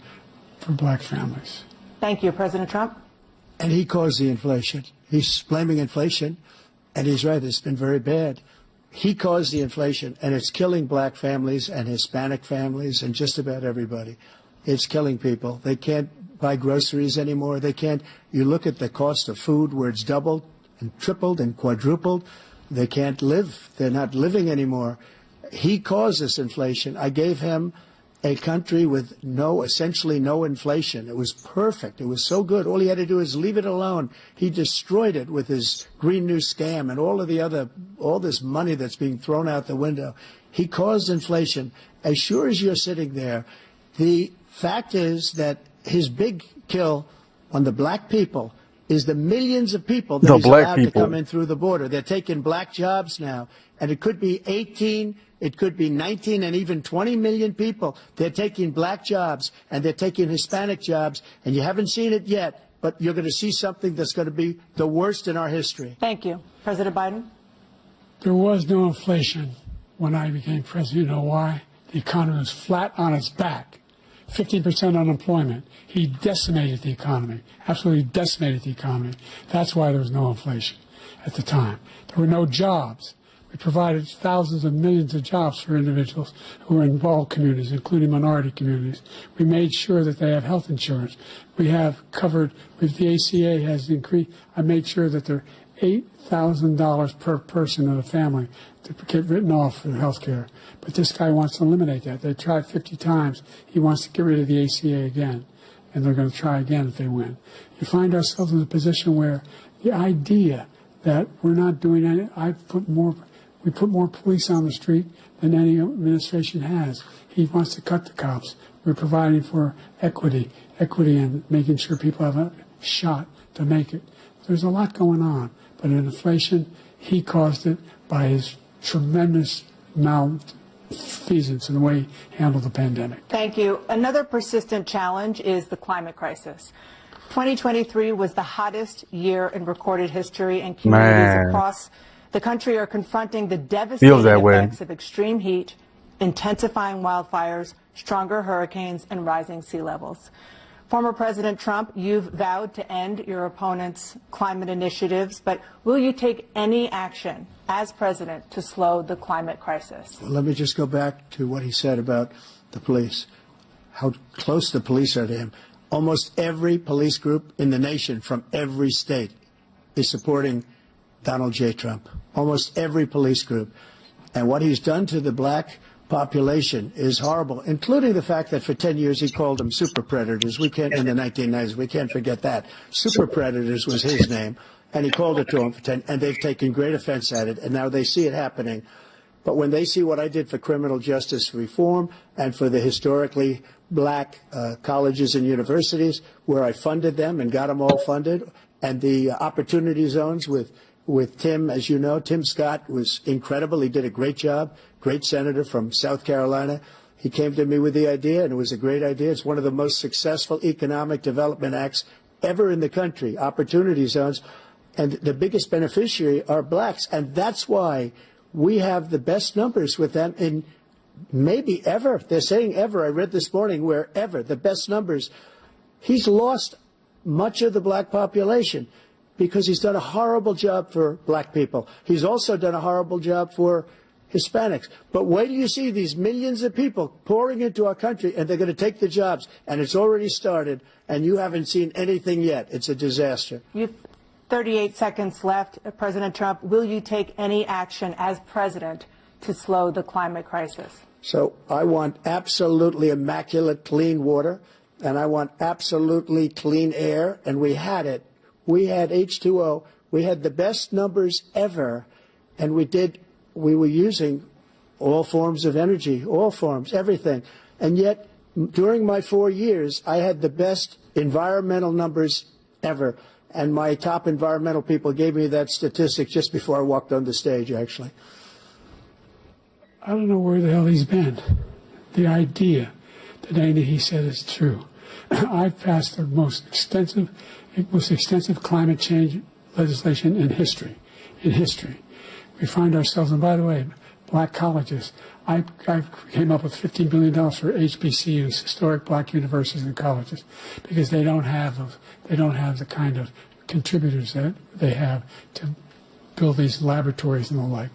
for black families. Thank you, President Trump. And he caused the inflation. He's blaming inflation, and he's right, it's been very bad. He caused the inflation, and it's killing black families and Hispanic families and just about everybody. It's killing people. They can't buy groceries anymore. They can't. You look at the cost of food where it's doubled and tripled and quadrupled. They can't live. They're not living anymore. He caused this inflation. I gave him a country with essentially no inflation. It was perfect. It was so good. All he had to do is leave it alone. He destroyed it with his Green New scam and all this money that's being thrown out the window. He caused inflation. As sure as you're sitting there, the fact is that his big kill on the black people is the millions of people that The he's black allowed to people. come in through the border. They're taking black jobs now, and it could be 18, it could be 19, and even 20 million people. They're taking black jobs, and they're taking Hispanic jobs, and you haven't seen it yet, but you're going to see something that's going to be the worst in our history. Thank you. President Biden? There was no inflation when I became president. You know why? The economy was flat on its back. 15% unemployment. He decimated the economy, absolutely decimated the economy. That's why there was no inflation at the time. There were no jobs. We provided thousands of millions of jobs for individuals who were in all communities, including minority communities. We made sure that they have health insurance. We have covered, with the ACA has increased, I made sure that they're $8,000 per person in a family to get written off for health care. But this guy wants to eliminate that. They tried 50 times. He wants to get rid of the ACA again, and they're going to try again if they win. You find ourselves in a position where the idea that we're not doing any, we put more police on the street than any administration has. He wants to cut the cops. We're providing for equity and making sure people have a shot to make it. There's a lot going on, but in inflation, he caused it by his tremendous malfeasance in the way he handled the pandemic. Thank you. Another persistent challenge is the climate crisis. 2023 was the hottest year in recorded history, and communities across the country are confronting the devastating effects of extreme heat, intensifying wildfires, stronger hurricanes, and rising sea levels. Former President Trump, you've vowed to end your opponent's climate initiatives, but will you take any action as president to slow the climate crisis? Well, let me just go back to what he said about the police, how close the police are to him. Almost every police group in the nation from every state is supporting Donald J. Trump. Almost every police group. And what he's done to the black population is horrible, including the fact that for 10 years he called them super predators. We can't, in the 1990s, we can't forget that. Super predators was his name, and he called it to them for 10, and they've taken great offense at it, and now they see it happening. But when they see what I did for criminal justice reform and for the historically black colleges and universities, where I funded them and got them all funded, and the opportunity zones with Tim, as you know, Tim Scott was incredible. He did a great job, great senator from South Carolina. He came to me with the idea, and it was a great idea. It's one of the most successful economic development acts ever in the country, opportunity zones. And the biggest beneficiary are blacks. And that's why we have the best numbers with them in maybe ever. They're saying ever. I read this morning where ever, the best numbers. He's lost much of the black population because he's done a horrible job for black people. He's also done a horrible job for Hispanics. But wait till you see these millions of people pouring into our country, and they're going to take the jobs. And it's already started, and you haven't seen anything yet. It's a disaster. You have 38 seconds left. President Trump, will you take any action as president to slow the climate crisis? So I want absolutely immaculate clean water, and I want absolutely clean air, and we had it. We had H2O. We had the best numbers ever, and we were using all forms of energy, all forms, everything. And yet, during my 4 years, I had the best environmental numbers ever. And my top environmental people gave me that statistic just before I walked on the stage, actually. I don't know where the hell he's been. The idea that anything he said is true. I've passed the most extensive climate change legislation in history. We find ourselves, and by the way, black colleges. I came up with $15 billion for HBCUs, historic black universities and colleges, because they don't have the kind of contributors that they have to build these laboratories and the like.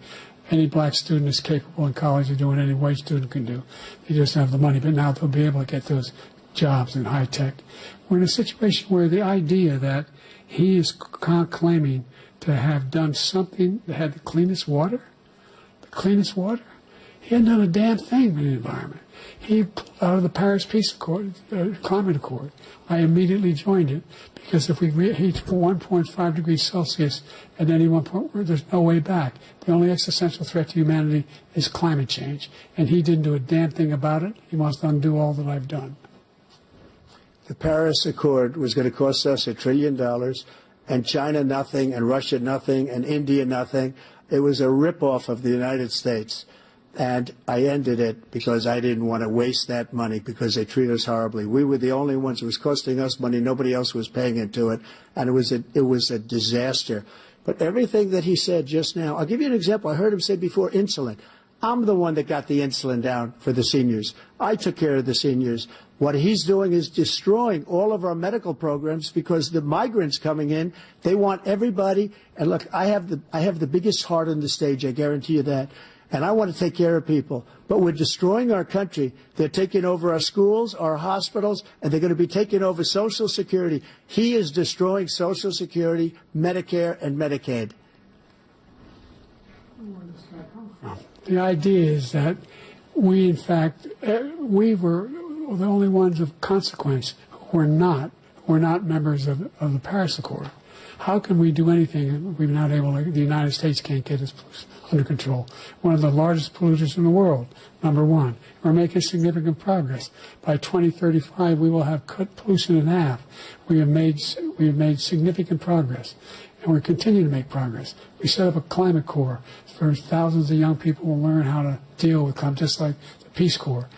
Any black student is capable in college of doing any white student can do. They just don't have the money, but now they'll be able to get those jobs in high tech. We're in a situation where the idea that he is claiming to have done something that had the cleanest water, he hadn't done a damn thing in the environment. He pulled out of the Paris Peace Accord, Climate Accord. I immediately joined it because if we reach 1.5 degrees Celsius at any one point, there's no way back. The only existential threat to humanity is climate change, and he didn't do a damn thing about it. He wants to undo all that I've done. The Paris Accord was going to cost us $1 trillion, and China nothing, and Russia nothing, and India nothing. It was a ripoff of the United States. And I ended it because I didn't want to waste that money because they treat us horribly. We were the only ones. It was costing us money. Nobody else was paying into it. And it was a disaster. But everything that he said just now, I'll give you an example. I heard him say before insulin. I'm the one that got the insulin down for the seniors. I took care of the seniors. What he's doing is destroying all of our medical programs because the migrants coming in, they want everybody. And look, I have the biggest heart on the stage. I guarantee you that. And I want to take care of people. But we're destroying our country. They're taking over our schools, our hospitals, and they're going to be taking over Social Security. He is destroying Social Security, Medicare, and Medicaid. Where does that come from? The idea is that we, in fact, we were the only ones of consequence who were not members of the Paris Accord. How can we do anything if we're not able to, the United States can't get its pollution under control? One of the largest polluters in the world, number one. We're making significant progress. By 2035, we will have cut pollution in half. We have made significant progress, and we're continuing to make progress. We set up a climate corps for thousands of young people will learn how to deal with climate, just like the Peace Corps.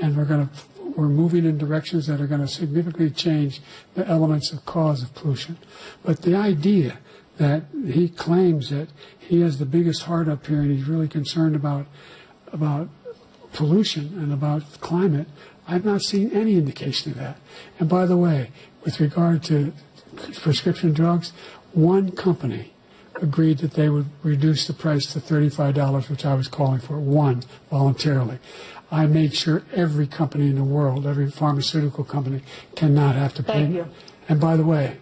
And we're moving in directions that are going to significantly change the elements of cause of pollution. But the idea that he claims that he has the biggest heart up here and he's really concerned about pollution and about climate, I've not seen any indication of that. And by the way, with regard to prescription drugs, one company agreed that they would reduce the price to $35, which I was calling for, one, voluntarily. I made sure every company in the world, every pharmaceutical company, cannot have to pay. Thank you. And by the way,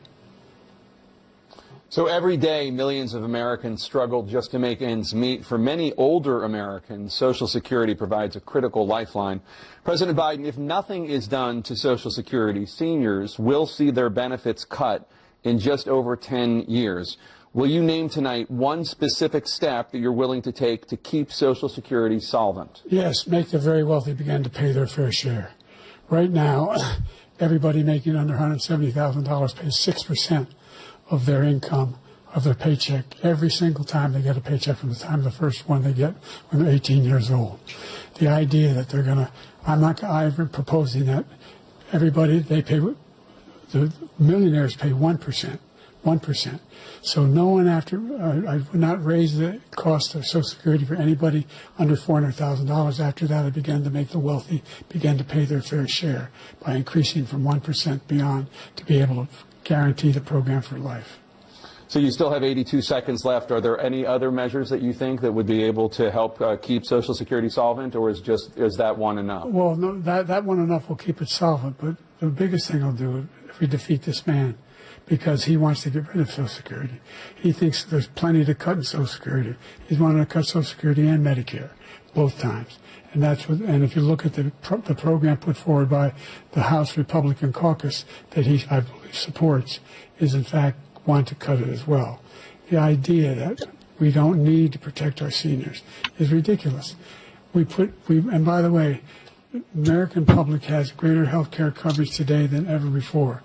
So every day, millions of Americans struggle just to make ends meet. For many older Americans, Social Security provides a critical lifeline. President Biden, if nothing is done to Social Security, seniors will see their benefits cut in just over 10 years. Will you name tonight one specific step that you're willing to take to keep Social Security solvent? yes, make the very wealthy begin to pay their fair share. Right now, everybody making under $170,000 pays 6% of their income, of their paycheck, every single time they get a paycheck from the time of the first one they get when they're 18 years old. The idea that they're going to, I'm proposing that everybody, they pay, the millionaires pay 1%. 1%. So no one after, I would not raise the cost of Social Security for anybody under $400,000. After that, I began to make the wealthy begin to pay their fair share by increasing from 1% beyond to be able to guarantee the program for life. So you still have 82 seconds left. Are there any other measures that you think that would be able to help keep Social Security solvent, or is that one enough? Well, no, that one enough will keep it solvent, but the biggest thing I'll do if we defeat this man, because he wants to get rid of Social Security. He thinks there's plenty to cut in Social Security. He's wanting to cut Social Security and Medicare, both times. And and if you look at the program put forward by the House Republican caucus that he, I believe, supports, is in fact want to cut it as well. The idea that we don't need to protect our seniors is ridiculous. And by the way, the American public has greater health care coverage today than ever before.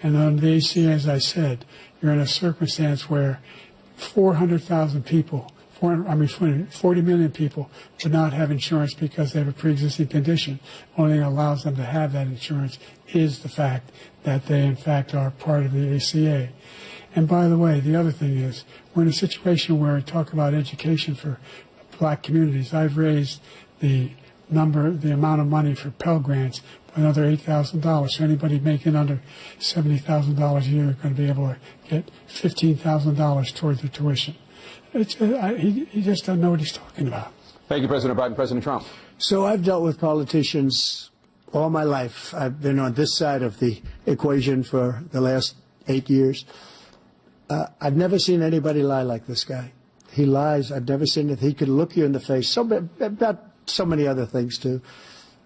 And on the ACA, as I said, you're in a circumstance where 400,000 people, 40 million people would not have insurance because they have a pre-existing condition. Only thing that allows them to have that insurance is the fact that they, in fact, are part of the ACA. And by the way, the other thing is, we're in a situation where I talk about education for black communities. I've raised the amount of money for Pell Grants by another $8,000. So anybody making under $70,000 a year is going to be able to get $15,000 towards their tuition. He just doesn't know what he's talking about. Thank you, President Biden. President Trump. So I've dealt with politicians all my life. I've been on this side of the equation for the last 8 years. I've never seen anybody lie like this guy. He lies. I've never seen it. He could look you in the face. About so many other things, too.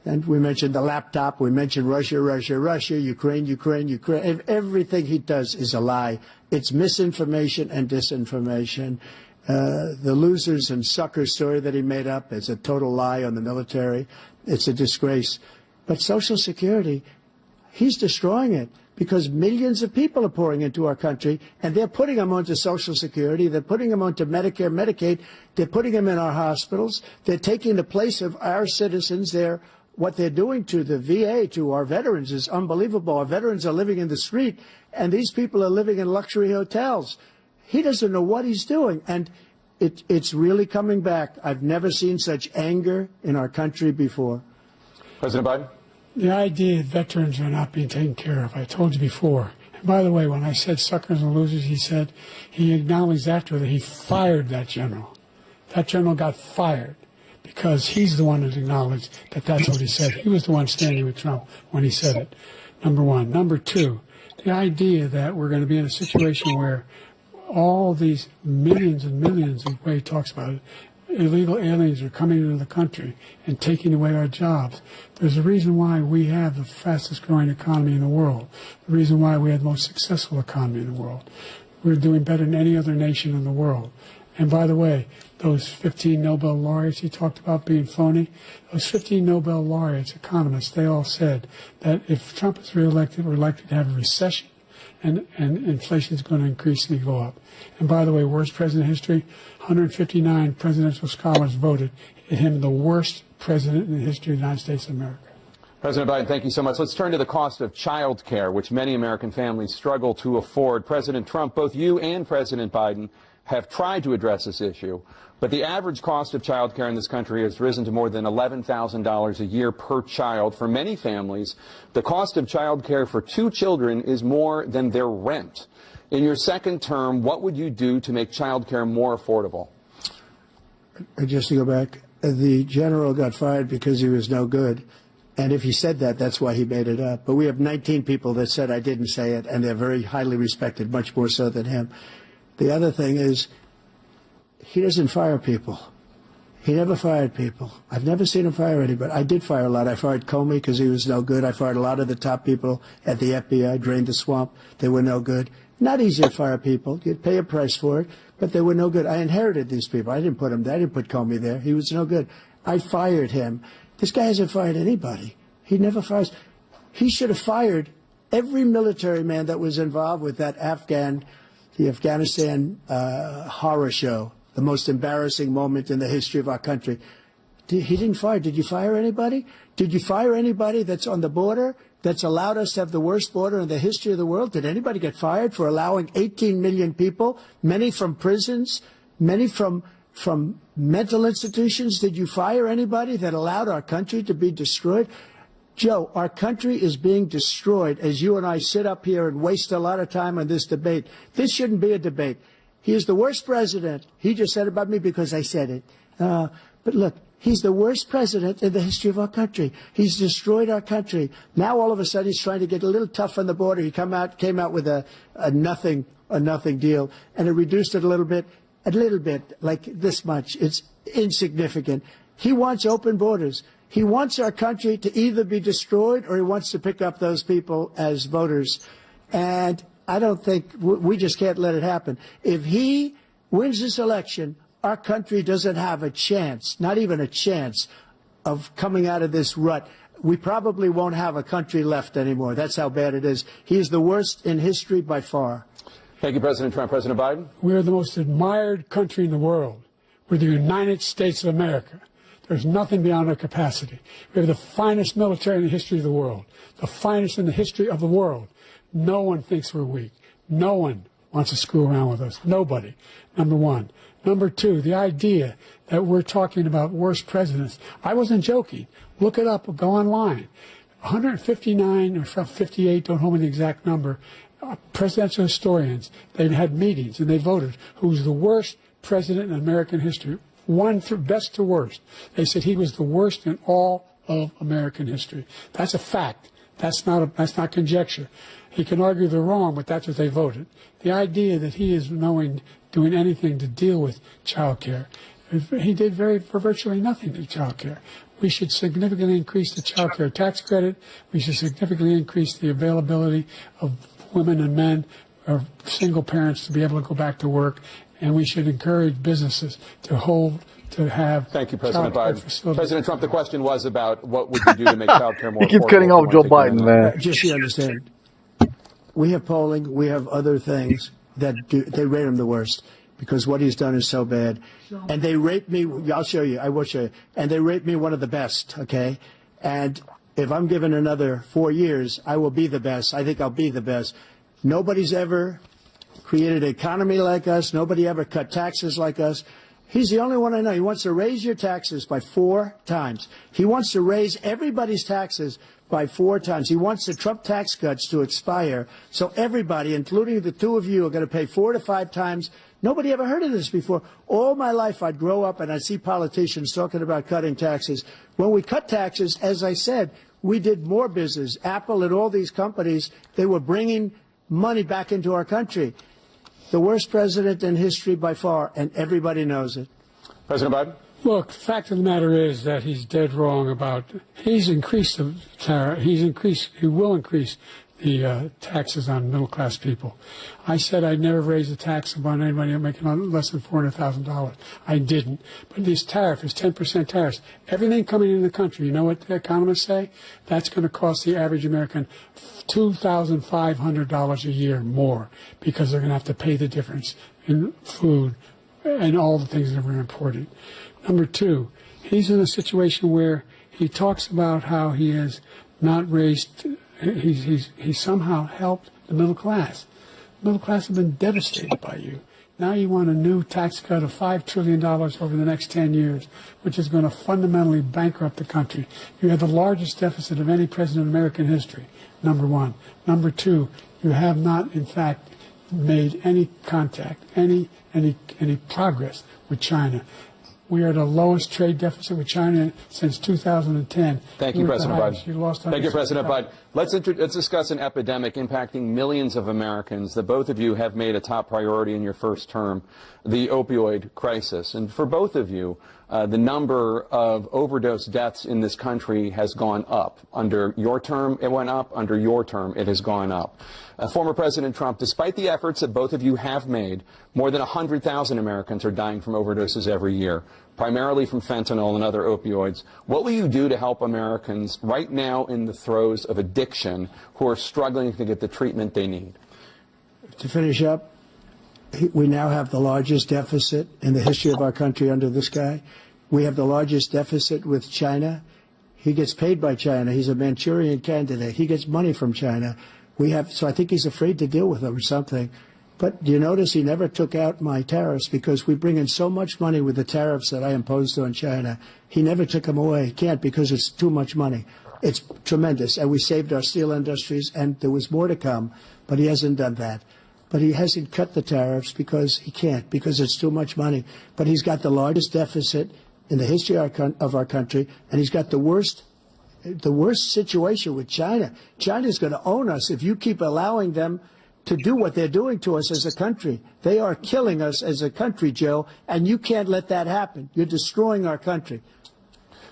And we mentioned the laptop. We mentioned Russia, Ukraine. Everything he does is a lie. It's misinformation and disinformation. The losers and suckers story that he made up is a total lie on the military. It's a disgrace. But Social Security, he's destroying it. because millions of people are pouring into our country, and they're putting them onto Social Security, they're putting them onto Medicare, Medicaid, they're putting them in our hospitals, they're taking the place of our citizens. What they're doing to the VA, to our veterans, is unbelievable. Our veterans are living in the street, and these people are living in luxury hotels. He doesn't know what he's doing, and it's really coming back. I've never seen such anger in our country before. President Biden? The idea that veterans are not being taken care of, I told you before. And by the way, when I said suckers and losers, he acknowledged after that he fired that general. That general got fired because he's the one that acknowledged that that's what he said. He was the one standing with Trump when he said it, number one. Number two, the idea that we're going to be in a situation where all these millions and millions, the way he talks about it, illegal aliens are coming into the country and taking away our jobs. There's a reason why we have the fastest growing economy in the world, the reason why we have the most successful economy in the world. We're doing better than any other nation in the world. And by the way, those 15 Nobel laureates he talked about being phony, those 15 Nobel laureates, economists, they all said that if Trump is reelected, we're likely to have a recession, and inflation is going to increasingly go up. And by the way, worst president in history, 159 presidential scholars voted him the worst president in the history of the United States of America. President Biden, thank you so much. Let's turn to the cost of child care, which many American families struggle to afford. President Trump, both you and President Biden have tried to address this issue, but the average cost of child care in this country has risen to more than $11,000 a year per child. For many families, the cost of child care for 2 children is more than their rent. In your second term, what would you do to make child care more affordable? Just to go back, the general got fired because he was no good. And if he said that, that's why he made it up. But we have 19 people that said I didn't say it, and they're very highly respected, much more so than him. The other thing is, he doesn't fire people. He never fired people. I've never seen him fire anybody. I did fire a lot. I fired Comey because he was no good. I fired a lot of the top people at the FBI, drained the swamp. They were no good. Not easy to fire people. You'd pay a price for it, but they were no good. I inherited these people. I didn't put them there. I didn't put Comey there. He was no good. I fired him. This guy hasn't fired anybody. He never fires. He should have fired every military man that was involved with that the Afghanistan horror show, the most embarrassing moment in the history of our country. He didn't fire. Did you fire anybody? Did you fire anybody that's on the border that's allowed us to have the worst border in the history of the world? Did anybody get fired for allowing 18 million people, many from prisons, many from mental institutions? Did you fire anybody that allowed our country to be destroyed? Joe, our country is being destroyed as you and I sit up here and waste a lot of time on this debate. This shouldn't be a debate. He is the worst president. He just said about me because I said it. But look, he's the worst president in the history of our country. He's destroyed our country. Now all of a sudden he's trying to get a little tough on the border. He came out with a nothing deal, and it reduced it a little bit, like this much. It's insignificant. He wants open borders. He wants our country to either be destroyed or he wants to pick up those people as voters. And I don't think we just can't let it happen. If he wins this election, our country doesn't have a chance, not even a chance, of coming out of this rut. We probably won't have a country left anymore. That's how bad it is. He is the worst in history by far. Thank you, President Trump. President Biden? We're the most admired country in the world. We're the United States of America. There's nothing beyond our capacity. We have the finest military in the history of the world, the finest in the history of the world. No one thinks we're weak. No one wants to screw around with us. Nobody, number one. Number two, the idea that we're talking about worst presidents. I wasn't joking. Look it up or go online. 159 or 58, don't hold me the exact number, presidential historians, they've had meetings and they voted who's the worst president in American history. One from best to worst. They said he was the worst in all of American history. That's a fact. That's not conjecture. He can argue they're wrong, but that's what they voted. The idea that he is doing anything to deal with child care, he did for virtually nothing to child care. We should significantly increase the child care tax credit. We should significantly increase the availability of women and men or single parents to be able to go back to work. And we should encourage businesses to have. Thank you, President Biden. President Trump, the question was about what would you do to make child care more affordable. He keeps cutting off Joe Biden, man. Just so you understand, we have polling, we have other things that they rate him the worst because what he's done is so bad. And they rate me, I'll show you, I will show you, and they rate me one of the best, okay? And if I'm given another 4 years, I will be the best. I think I'll be the best. Nobody's ever created an economy like us. Nobody ever cut taxes like us. He's the only one I know. He wants to raise your taxes by 4 times. He wants to raise everybody's taxes by 4 times. He wants the Trump tax cuts to expire. So everybody, including the two of you, are going to pay 4 to 5 times. Nobody ever heard of this before. All my life, I'd grow up and I'd see politicians talking about cutting taxes. When we cut taxes, as I said, we did more business. Apple and all these companies, they were bringing money back into our country. The worst president in history by far, and everybody knows it. President Biden? Look, the fact of the matter is that he's dead wrong about, he's increased the tariff, he will increase the taxes on middle-class people. I said I'd never raise a tax on anybody making less than $400,000. I didn't. But this tariff is 10% tariffs. Everything coming into the country, you know what the economists say? That's going to cost the average American $2,500 a year more because they're going to have to pay the difference in food and all the things that we're importing. Number two, he's in a situation where he talks about how he has not raised, he's somehow helped the middle class. The middle class have been devastated by you. Now you want a new tax cut of $5 trillion over the next 10 years, which is going to fundamentally bankrupt the country. You have the largest deficit of any president in American history, number one. Number two, you have not, in fact, made any contact, any progress with China. We are the lowest trade deficit with China since 2010. Thank you, President Biden. You lost Thank you, President Biden. Let's discuss an epidemic impacting millions of Americans that both of you have made a top priority in your first term, the opioid crisis. And for both of you, the number of overdose deaths in this country has gone up. Under your term, it went up. Under your term, it has gone up. Former President Trump, despite the efforts that both of you have made, more than 100,000 Americans are dying from overdoses every year, primarily from fentanyl and other opioids. What will you do to help Americans right now in the throes of addiction who are struggling to get the treatment they need? To finish up, we now have the largest deficit in the history of our country under this guy. We have the largest deficit with China. He gets paid by China. He's a Manchurian candidate. He gets money from China. So I think he's afraid to deal with them or something. But do you notice he never took out my tariffs because we bring in so much money with the tariffs that I imposed on China. He never took them away. He can't because it's too much money. It's tremendous. And we saved our steel industries, and there was more to come, but he hasn't done that. But he hasn't cut the tariffs because he can't, because it's too much money. But he's got the largest deficit in the history of our country, and he's got the worst situation with China. China's going to own us if you keep allowing them to do what they're doing to us as a country. They are killing us as a country, Joe, and you can't let that happen. You're destroying our country.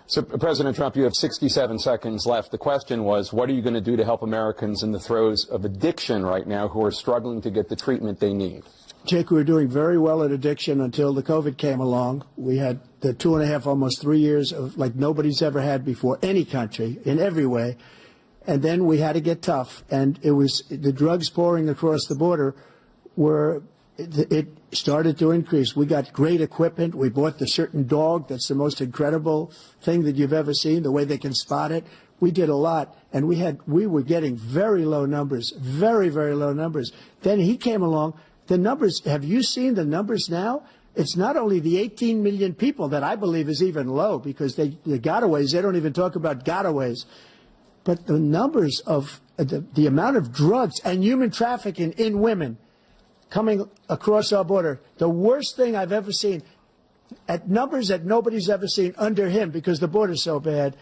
So, President Trump, you have 67 seconds left. The question was, what are you going to do to help Americans in the throes of addiction right now who are struggling to get the treatment they need? Jake, we were doing very well at addiction until the COVID came along. We had the 2.5, almost 3 years of like nobody's ever had before, any country, in every way. And then we had to get tough. And it was the drugs pouring across the border it started to increase. We got great equipment. We bought the certain dog that's the most incredible thing that you've ever seen, the way they can spot it. We did a lot, and we were getting very low numbers, very, very low numbers. Then he came along. The numbers, have you seen the numbers now? It's not only the 18 million people that I believe is even low because the gotaways, they don't even talk about gotaways. But the numbers of the amount of drugs and human trafficking in women coming across our border, the worst thing I've ever seen, at numbers that nobody's ever seen under him because the border's so bad.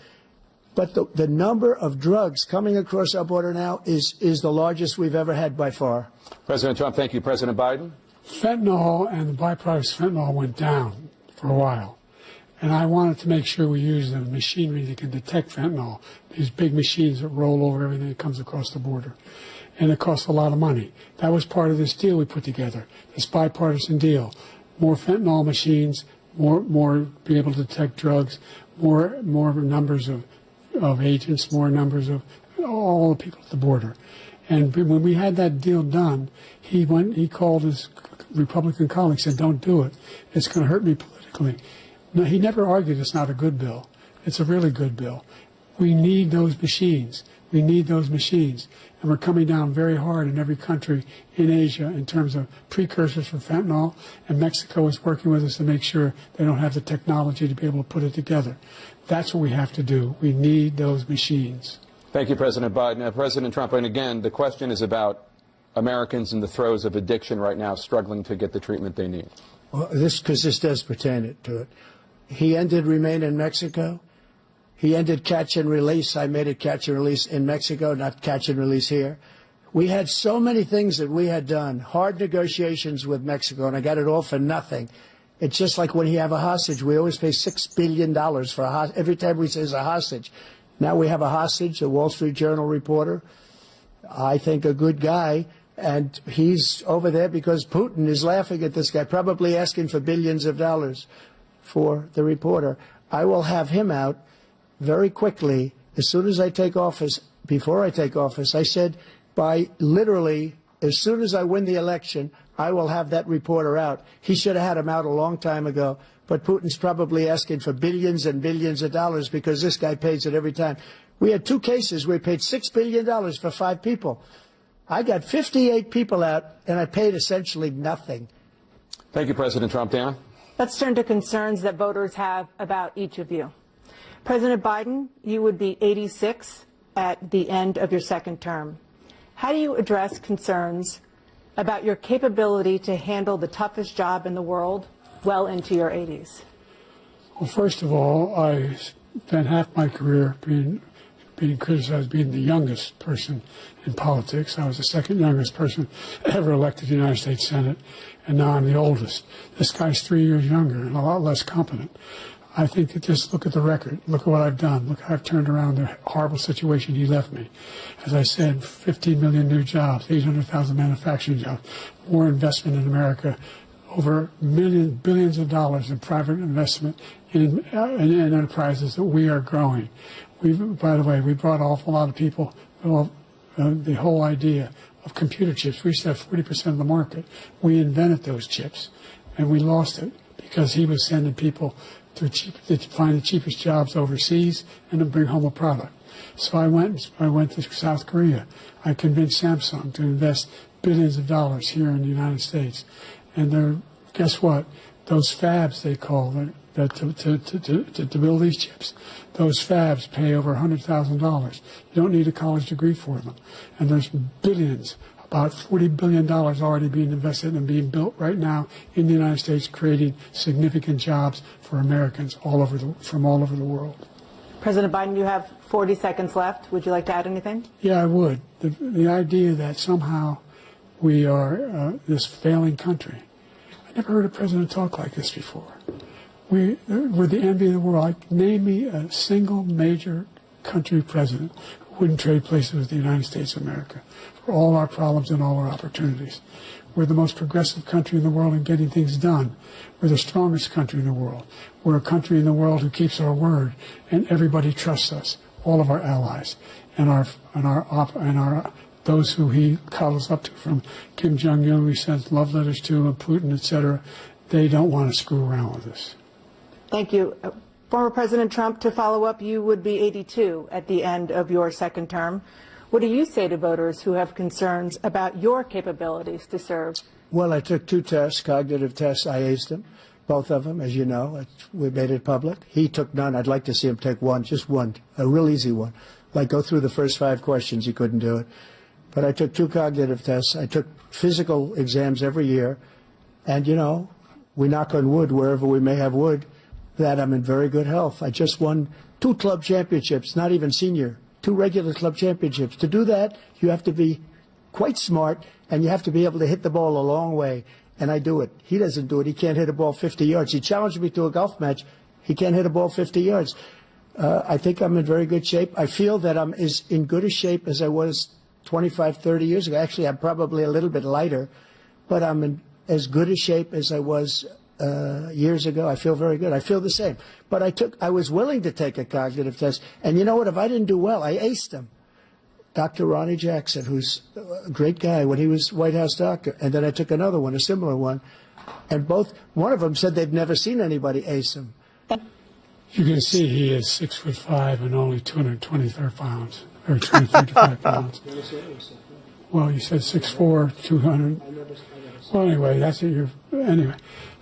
But the number of drugs coming across our border now is the largest we've ever had by far. President Trump, thank you. President Biden? Fentanyl and the byproducts of fentanyl went down for a while. And I wanted to make sure we use the machinery that can detect fentanyl, these big machines that roll over everything that comes across the border. And it costs a lot of money. That was part of this deal we put together, this bipartisan deal. More fentanyl machines, more be able to detect drugs, more numbers of agents, more numbers of all the people at the border. And when we had that deal done, he called his Republican colleagues and said, don't do it. It's going to hurt me politically. No, he never argued it's not a good bill. It's a really good bill. We need those machines. We need those machines. And we're coming down very hard in every country in Asia in terms of precursors for fentanyl. And Mexico is working with us to make sure they don't have the technology to be able to put it together. That's what we have to do. We need those machines. Thank you, President Biden. President Trump, and again, the question is about Americans in the throes of addiction right now, struggling to get the treatment they need. Well, because this does pertain to it. He ended remain in Mexico. He ended catch and release. I made it catch and release in Mexico, not catch and release here. We had so many things that we had done, hard negotiations with Mexico, and I got it all for nothing. It's just like when you have a hostage. We always pay $6 billion for a hostage. Every time we say it's a hostage. Now we have a hostage, a Wall Street Journal reporter, I think a good guy, and he's over there because Putin is laughing at this guy, probably asking for billions of dollars for the reporter. I will have him out very quickly as soon as I take office. Before I take office, I said by literally as soon as I win the election, I will have that reporter out. He should have had him out a long time ago, but Putin's probably asking for billions and billions of dollars because this guy pays it every time. We had 2 cases where he paid $6 billion for 5 people. I got 58 people out, and I paid essentially nothing. Thank you, President Trump. Dan? Let's turn to concerns that voters have about each of you. President Biden, you would be 86 at the end of your second term. How do you address concerns about your capability to handle the toughest job in the world well into your 80s? Well, first of all, I spent half my career being criticized being the youngest person in politics. I was the second youngest person ever elected to the United States Senate, and now I'm the oldest. This guy's 3 years younger and a lot less competent. I think that just look at the record. Look at what I've done. Look how I've turned around the horrible situation he left me. As I said, 15 million new jobs, 800,000 manufacturing jobs, more investment in America, over billions of dollars in private investment in enterprises that we are growing. By the way, we brought an awful lot of people. The whole idea of computer chips, we used to have 40% of the market. We invented those chips, and we lost it because he was sending people to find the cheapest jobs overseas and to bring home a product. So I went to South Korea. I convinced Samsung to invest billions of dollars here in the United States. And guess what? Those fabs, they call them, to build these chips, those fabs pay over $100,000. You don't need a college degree for them. And there's billions, about $40 billion already being invested and being built right now in the United States, creating significant jobs for Americans from all over the world. President Biden, you have 40 seconds left. Would you like to add anything? Yeah, I would. The idea that somehow we are this failing country. I never heard a president talk like this before. We're the envy of the world. Name me a single major country president who wouldn't trade places with the United States of America for all our problems and all our opportunities. We're the most progressive country in the world in getting things done. We're the strongest country in the world. We're a country in the world who keeps our word, and everybody trusts us. All of our allies and those who he cuddles up to, from Kim Jong-un, we sent love letters to, and Putin, etc. They don't want to screw around with us. Thank you. Former President Trump, to follow up, you would be 82 at the end of your second term. What do you say to voters who have concerns about your capabilities to serve? Well, I took 2 tests, cognitive tests. I aced them, both of them, as you know. We made it public. He took none. I'd like to see him take one, just one, a real easy one. Like go through the first 5 questions. He couldn't do it. But I took 2 cognitive tests. I took physical exams every year. And, you know, we knock on wood wherever we may have wood, that I'm in very good health. I just won 2 club championships, not even senior, 2 regular club championships. To do that, you have to be quite smart, and you have to be able to hit the ball a long way. And I do it. He doesn't do it. He can't hit a ball 50 yards. He challenged me to a golf match. He can't hit a ball 50 yards. I think I'm in very good shape. I feel that I'm as in good a shape as I was 25, 30 years ago. Actually, I'm probably a little bit lighter, but I'm in as good a shape as I was years ago. I feel very good. I feel the same. But I was willing to take a cognitive test. And you know what? If I didn't do well, I aced them. Dr. Ronnie Jackson, who's a great guy when he was White House doctor. And then I took another one, a similar one. And one of them said they've never seen anybody ace him. You can see he is 6'5" and only 223 pounds, or 235 pounds. Well, you said 6'4", 200. Well, anyway, that's it. Anyway,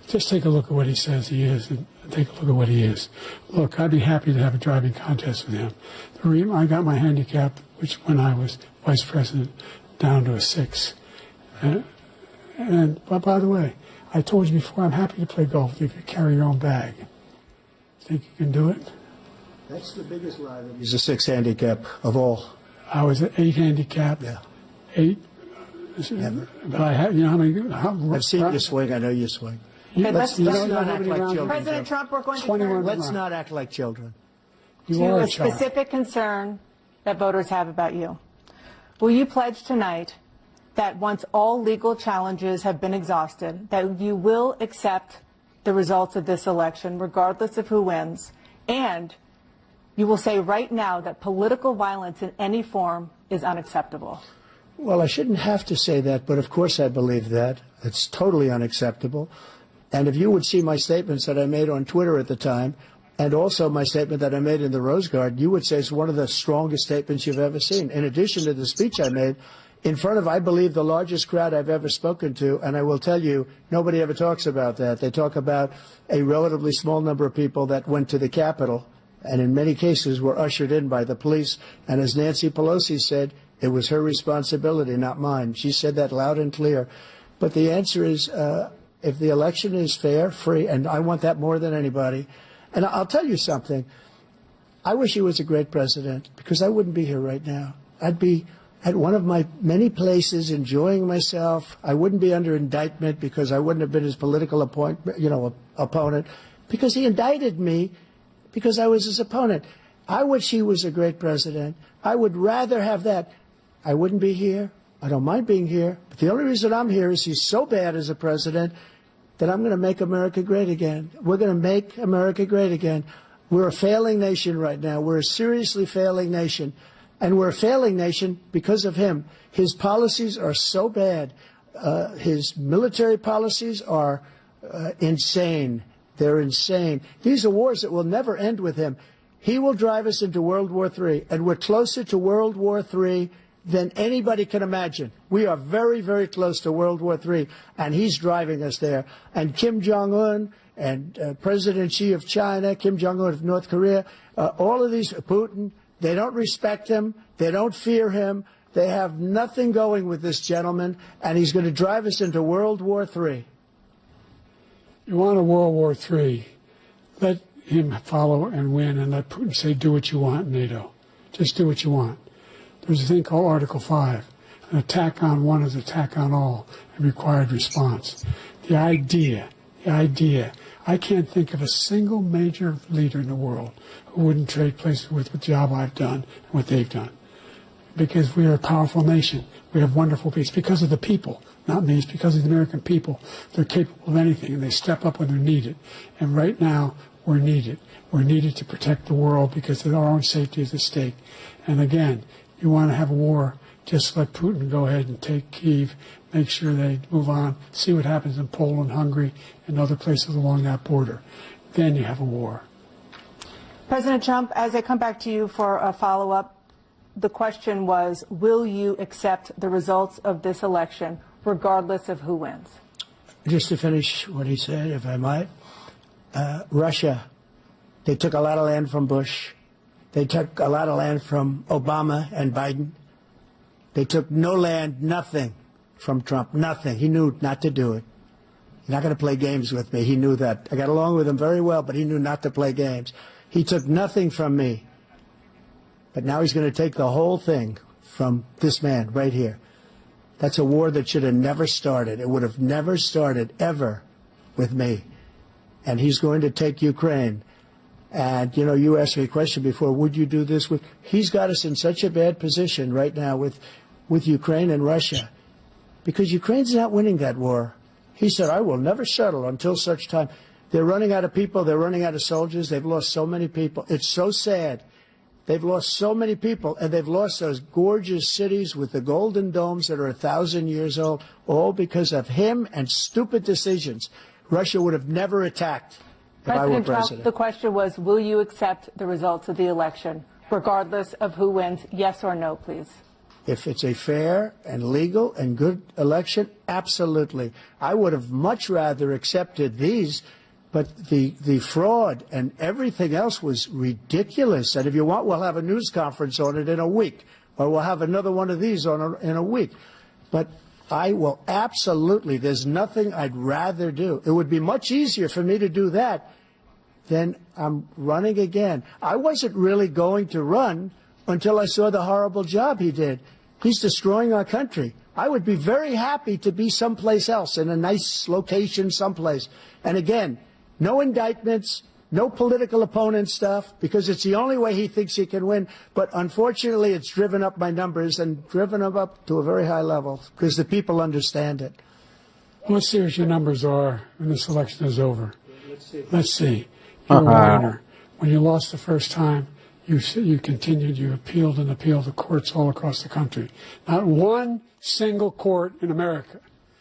just take a look at what he says he is, and take a look at what he is. Look, I'd be happy to have a driving contest with him. The reason I got my handicap, which when I was vice president, down to a 6. But by the way, I told you before, I'm happy to play golf if you carry your own bag. Think you can do it? That's the biggest lie. He's a 6 handicap of all. I was at 8 handicap. Yeah. 8. Never. But I have, you know how many? I've seen you swing. I know you swing. Let's not act like children. President Trump, we're going to 21 turn Let's not act like children. You are to a a child. specific concern that voters have about you. Will you pledge tonight that once all legal challenges have been exhausted, that you will accept the results of this election, regardless of who wins, and you will say right now that political violence in any form is unacceptable? Well, I shouldn't have to say that, but of course I believe that. It's totally unacceptable. And if you would see my statements that I made on Twitter at the time, and also my statement that I made in the Rose Garden, you would say it's one of the strongest statements you've ever seen. In addition to the speech I made in front of, I believe, the largest crowd I've ever spoken to, and I will tell you, nobody ever talks about that. They talk about a relatively small number of people that went to the Capitol, and in many cases were ushered in by the police. And as Nancy Pelosi said, it was her responsibility, not mine. She said that loud and clear. But the answer is, if the election is fair, free, and I want that more than anybody. And I'll tell you something. I wish he was a great president, because I wouldn't be here right now. I'd be at one of my many places enjoying myself. I wouldn't be under indictment because I wouldn't have been his political opponent, because he indicted me because I was his opponent. I wish he was a great president. I would rather have that. I wouldn't be here. I don't mind being here. But the only reason I'm here is he's so bad as a president that I'm going to make America great again. We're going to make America great again. We're a failing nation right now. We're a seriously failing nation. And we're a failing nation because of him. His policies are so bad. His military policies are insane. They're insane. These are wars that will never end with him. He will drive us into World War III, and we're closer to World War III than anybody can imagine. We are very, very close to World War III, and he's driving us there. And Kim Jong-un and President Xi of China, Kim Jong-un of North Korea, all of these, Putin, they don't respect him. They don't fear him. They have nothing going with this gentleman, and he's going to drive us into World War III. You want a World War III, let him follow and win, and let Putin say, do what you want, NATO. Just do what you want. There's a thing called Article 5. An attack on one is an attack on all, a required response. The idea, I can't think of a single major leader in the world who wouldn't trade places with the job I've done and what they've done. Because we are a powerful nation. We have wonderful peace. Because of the people, not me. It's because of the American people. They're capable of anything, and they step up when they're needed. And right now, we're needed. We're needed to protect the world because our own safety is at stake. And again, you want to have a war, just let Putin go ahead and take Kyiv, make sure they move on, see what happens in Poland, Hungary, and other places along that border. Then you have a war. President Trump, as I come back to you for a follow-up, the question was, will you accept the results of this election, regardless of who wins? Just to finish what he said, if I might, Russia, they took a lot of land from Bush. They took a lot of land from Obama and Biden. They took no land, nothing from Trump, nothing. He knew not to do it. He's not going to play games with me. He knew that. I got along with him very well, but he knew not to play games. He took nothing from me. But now he's going to take the whole thing from this man right here. That's a war that should have never started. It would have never started ever with me. And he's going to take Ukraine. And, you know, you asked me a question before, would you do this with? He's got us in such a bad position right now with Ukraine and Russia, because Ukraine's not winning that war. He said, I will never settle until such time. They're running out of people. They're running out of soldiers. They've lost so many people. It's so sad They've lost so many people, and they've lost those gorgeous cities with the golden domes that are 1,000 years old, all because of him and stupid decisions. Russia would have never attacked if I were President Trump, president. the question was, will you accept the results of the election, regardless of who wins? Yes or no, please. If it's a fair and legal and good election, absolutely. I would have much rather accepted these, but the fraud and everything else was ridiculous. And if you want, we'll have a news conference on it in a week, or we'll have another one of these in a week. But I will absolutely, there's nothing I'd rather do. It would be much easier for me to do that than I'm running again. I wasn't really going to run until I saw the horrible job he did. He's destroying our country. I would be very happy to be someplace else, in a nice location someplace. And again, no indictments, no political opponent stuff, because it's the only way he thinks he can win. But unfortunately, it's driven up my numbers and driven them up to a very high level because the people understand it. Let's see what your numbers are when this election is over. Let's see. You're a whiner. When you lost the first time, you continued, you appealed and appealed to courts all across the country. Not one single court in America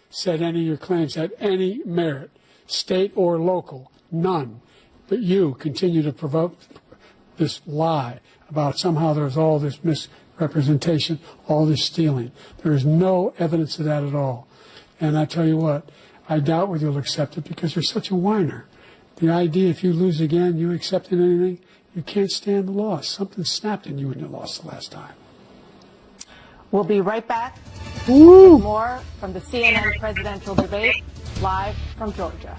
said any of your claims had any merit, state or local, none. But you continue to provoke this lie about somehow there's all this misrepresentation, all this stealing. There is no evidence of that at all. And I tell you what, I doubt whether you'll accept it because you're such a whiner. The idea if you lose again, you accepting anything, you can't stand the loss. Something snapped in you when you lost the last time. We'll be right back with more from the CNN presidential debate, live from Georgia.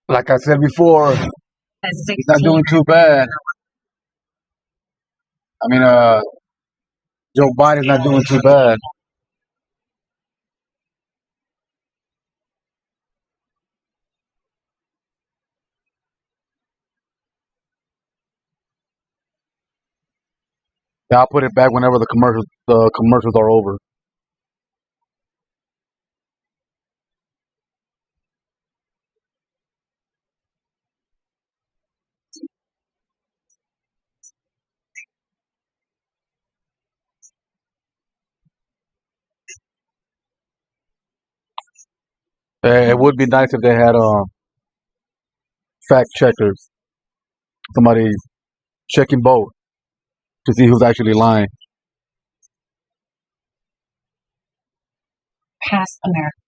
Like I said before, he's not doing too bad. I mean, Joe Biden's not doing too bad. Yeah, I'll put it back whenever the commercials are over. It would be nice if they had fact checkers, somebody checking both to see who's actually lying. Past America.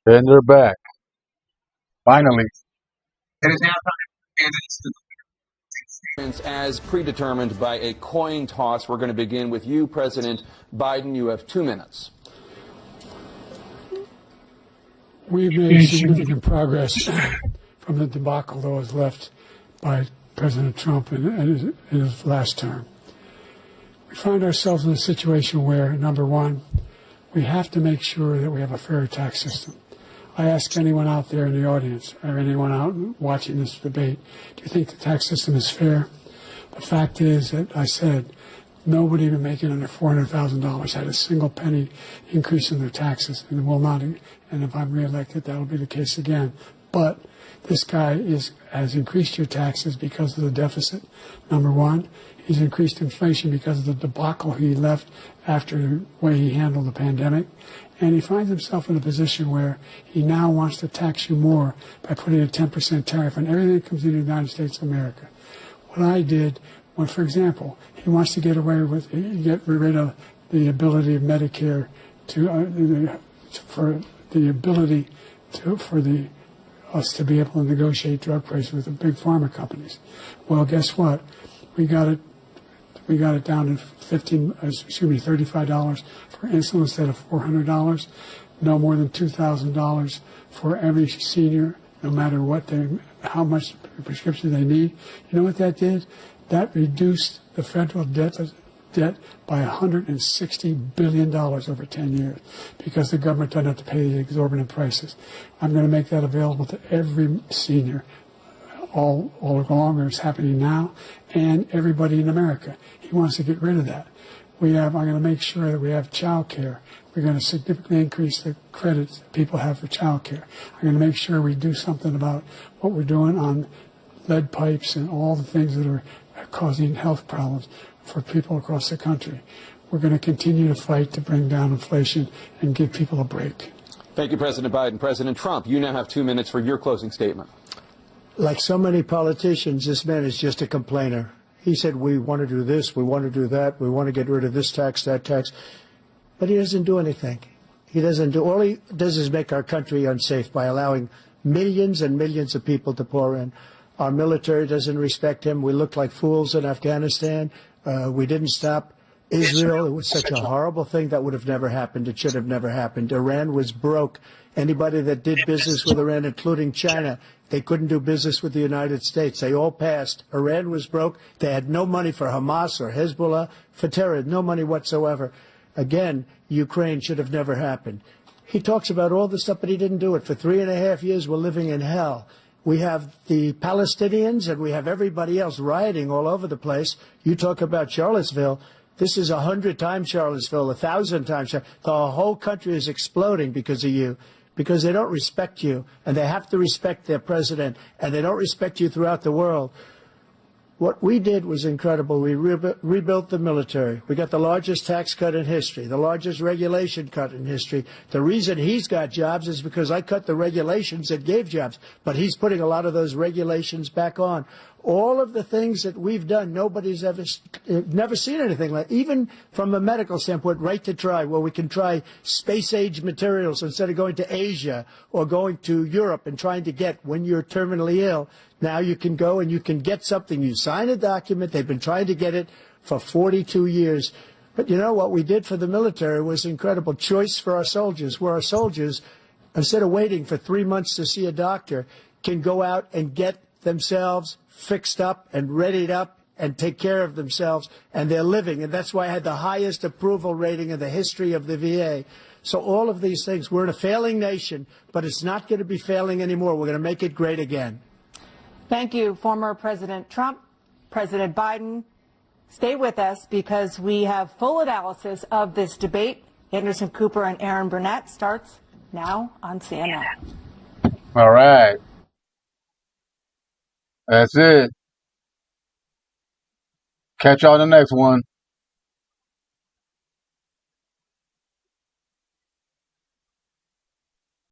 And they're back. Finally. As predetermined by a coin toss, we're going to begin with you, President Biden. You have 2 minutes. We've made significant progress from the debacle that was left by President Trump in his last term. We find ourselves in a situation where, number one, we have to make sure that we have a fair tax system. I ask anyone out there in the audience or anyone out watching this debate, do you think the tax system is fair? The fact is that I said nobody even making under $400,000 had a single penny increase in their taxes, and will not. And if I'm reelected, that will be the case again. But this guy has increased your taxes because of the deficit. Number one, he's increased inflation because of the debacle he left after the way he handled the pandemic. And he finds himself in a position where he now wants to tax you more by putting a 10% tariff on everything that comes into the United States of America. What I did, when, for example, he wants to get rid of the ability of Medicare us to be able to negotiate drug prices with the big pharma companies. Well, guess what? We got it down to $35 for insulin instead of $400. No more than $2,000 for every senior, no matter how much prescription they need. You know what that did? That reduced the federal debt by $160 billion over 10 years because the government doesn't have to pay the exorbitant prices. I'm going to make that available to every senior all along, it's happening now, and everybody in America. He wants to get rid of that. I'm going to make sure that we have child care. We're going to significantly increase the credits that people have for child care. I'm going to make sure we do something about what we're doing on lead pipes and all the things that are causing health problems for people across the country. We're going to continue to fight to bring down inflation and give people a break. Thank you, President Biden. President Trump, you now have 2 minutes for your closing statement. Like so many politicians, this man is just a complainer. He said, we want to do this, we want to do that, we want to get rid of this tax, that tax. But he doesn't do anything. All he does is make our country unsafe by allowing millions and millions of people to pour in. Our military doesn't respect him. We look like fools in Afghanistan. We didn't stop Israel. It was such a horrible thing that would have never happened. It should have never happened. Iran was broke. Anybody that did business with Iran, including China, they couldn't do business with the United States. They all passed. Iran was broke. They had no money for Hamas or Hezbollah, for terror, no money whatsoever. Again, Ukraine should have never happened. He talks about all this stuff, but he didn't do it. For 3.5 years, we're living in hell. We have the Palestinians and we have everybody else rioting all over the place. You talk about Charlottesville. This is 100 times Charlottesville, 1,000 times. The whole country is exploding because of you, because they don't respect you, and they have to respect their president, and they don't respect you throughout the world. What we did was incredible. We rebuilt the military. We got the largest tax cut in history, the largest regulation cut in history. The reason he's got jobs is because I cut the regulations that gave jobs, but he's putting a lot of those regulations back on. All of the things that we've done, nobody's never seen anything like, even from a medical standpoint, right to try, where we can try space-age materials instead of going to Asia or going to Europe and trying to get when you're terminally ill. Now you can go and you can get something. You sign a document. They've been trying to get it for 42 years. But you know what we did for the military was incredible. Choice for our soldiers, where our soldiers, instead of waiting for 3 months to see a doctor, can go out and get themselves fixed up and readied up and take care of themselves, and they're living. And that's why I had the highest approval rating in the history of the VA. So all of these things, we're in a failing nation, but it's not going to be failing anymore. We're going to make it great again. Thank you, former President Trump, President Biden. Stay with us because we have full analysis of this debate. Anderson Cooper and Aaron Burnett starts now on CNN. All right. That's it. Catch y'all in the next one.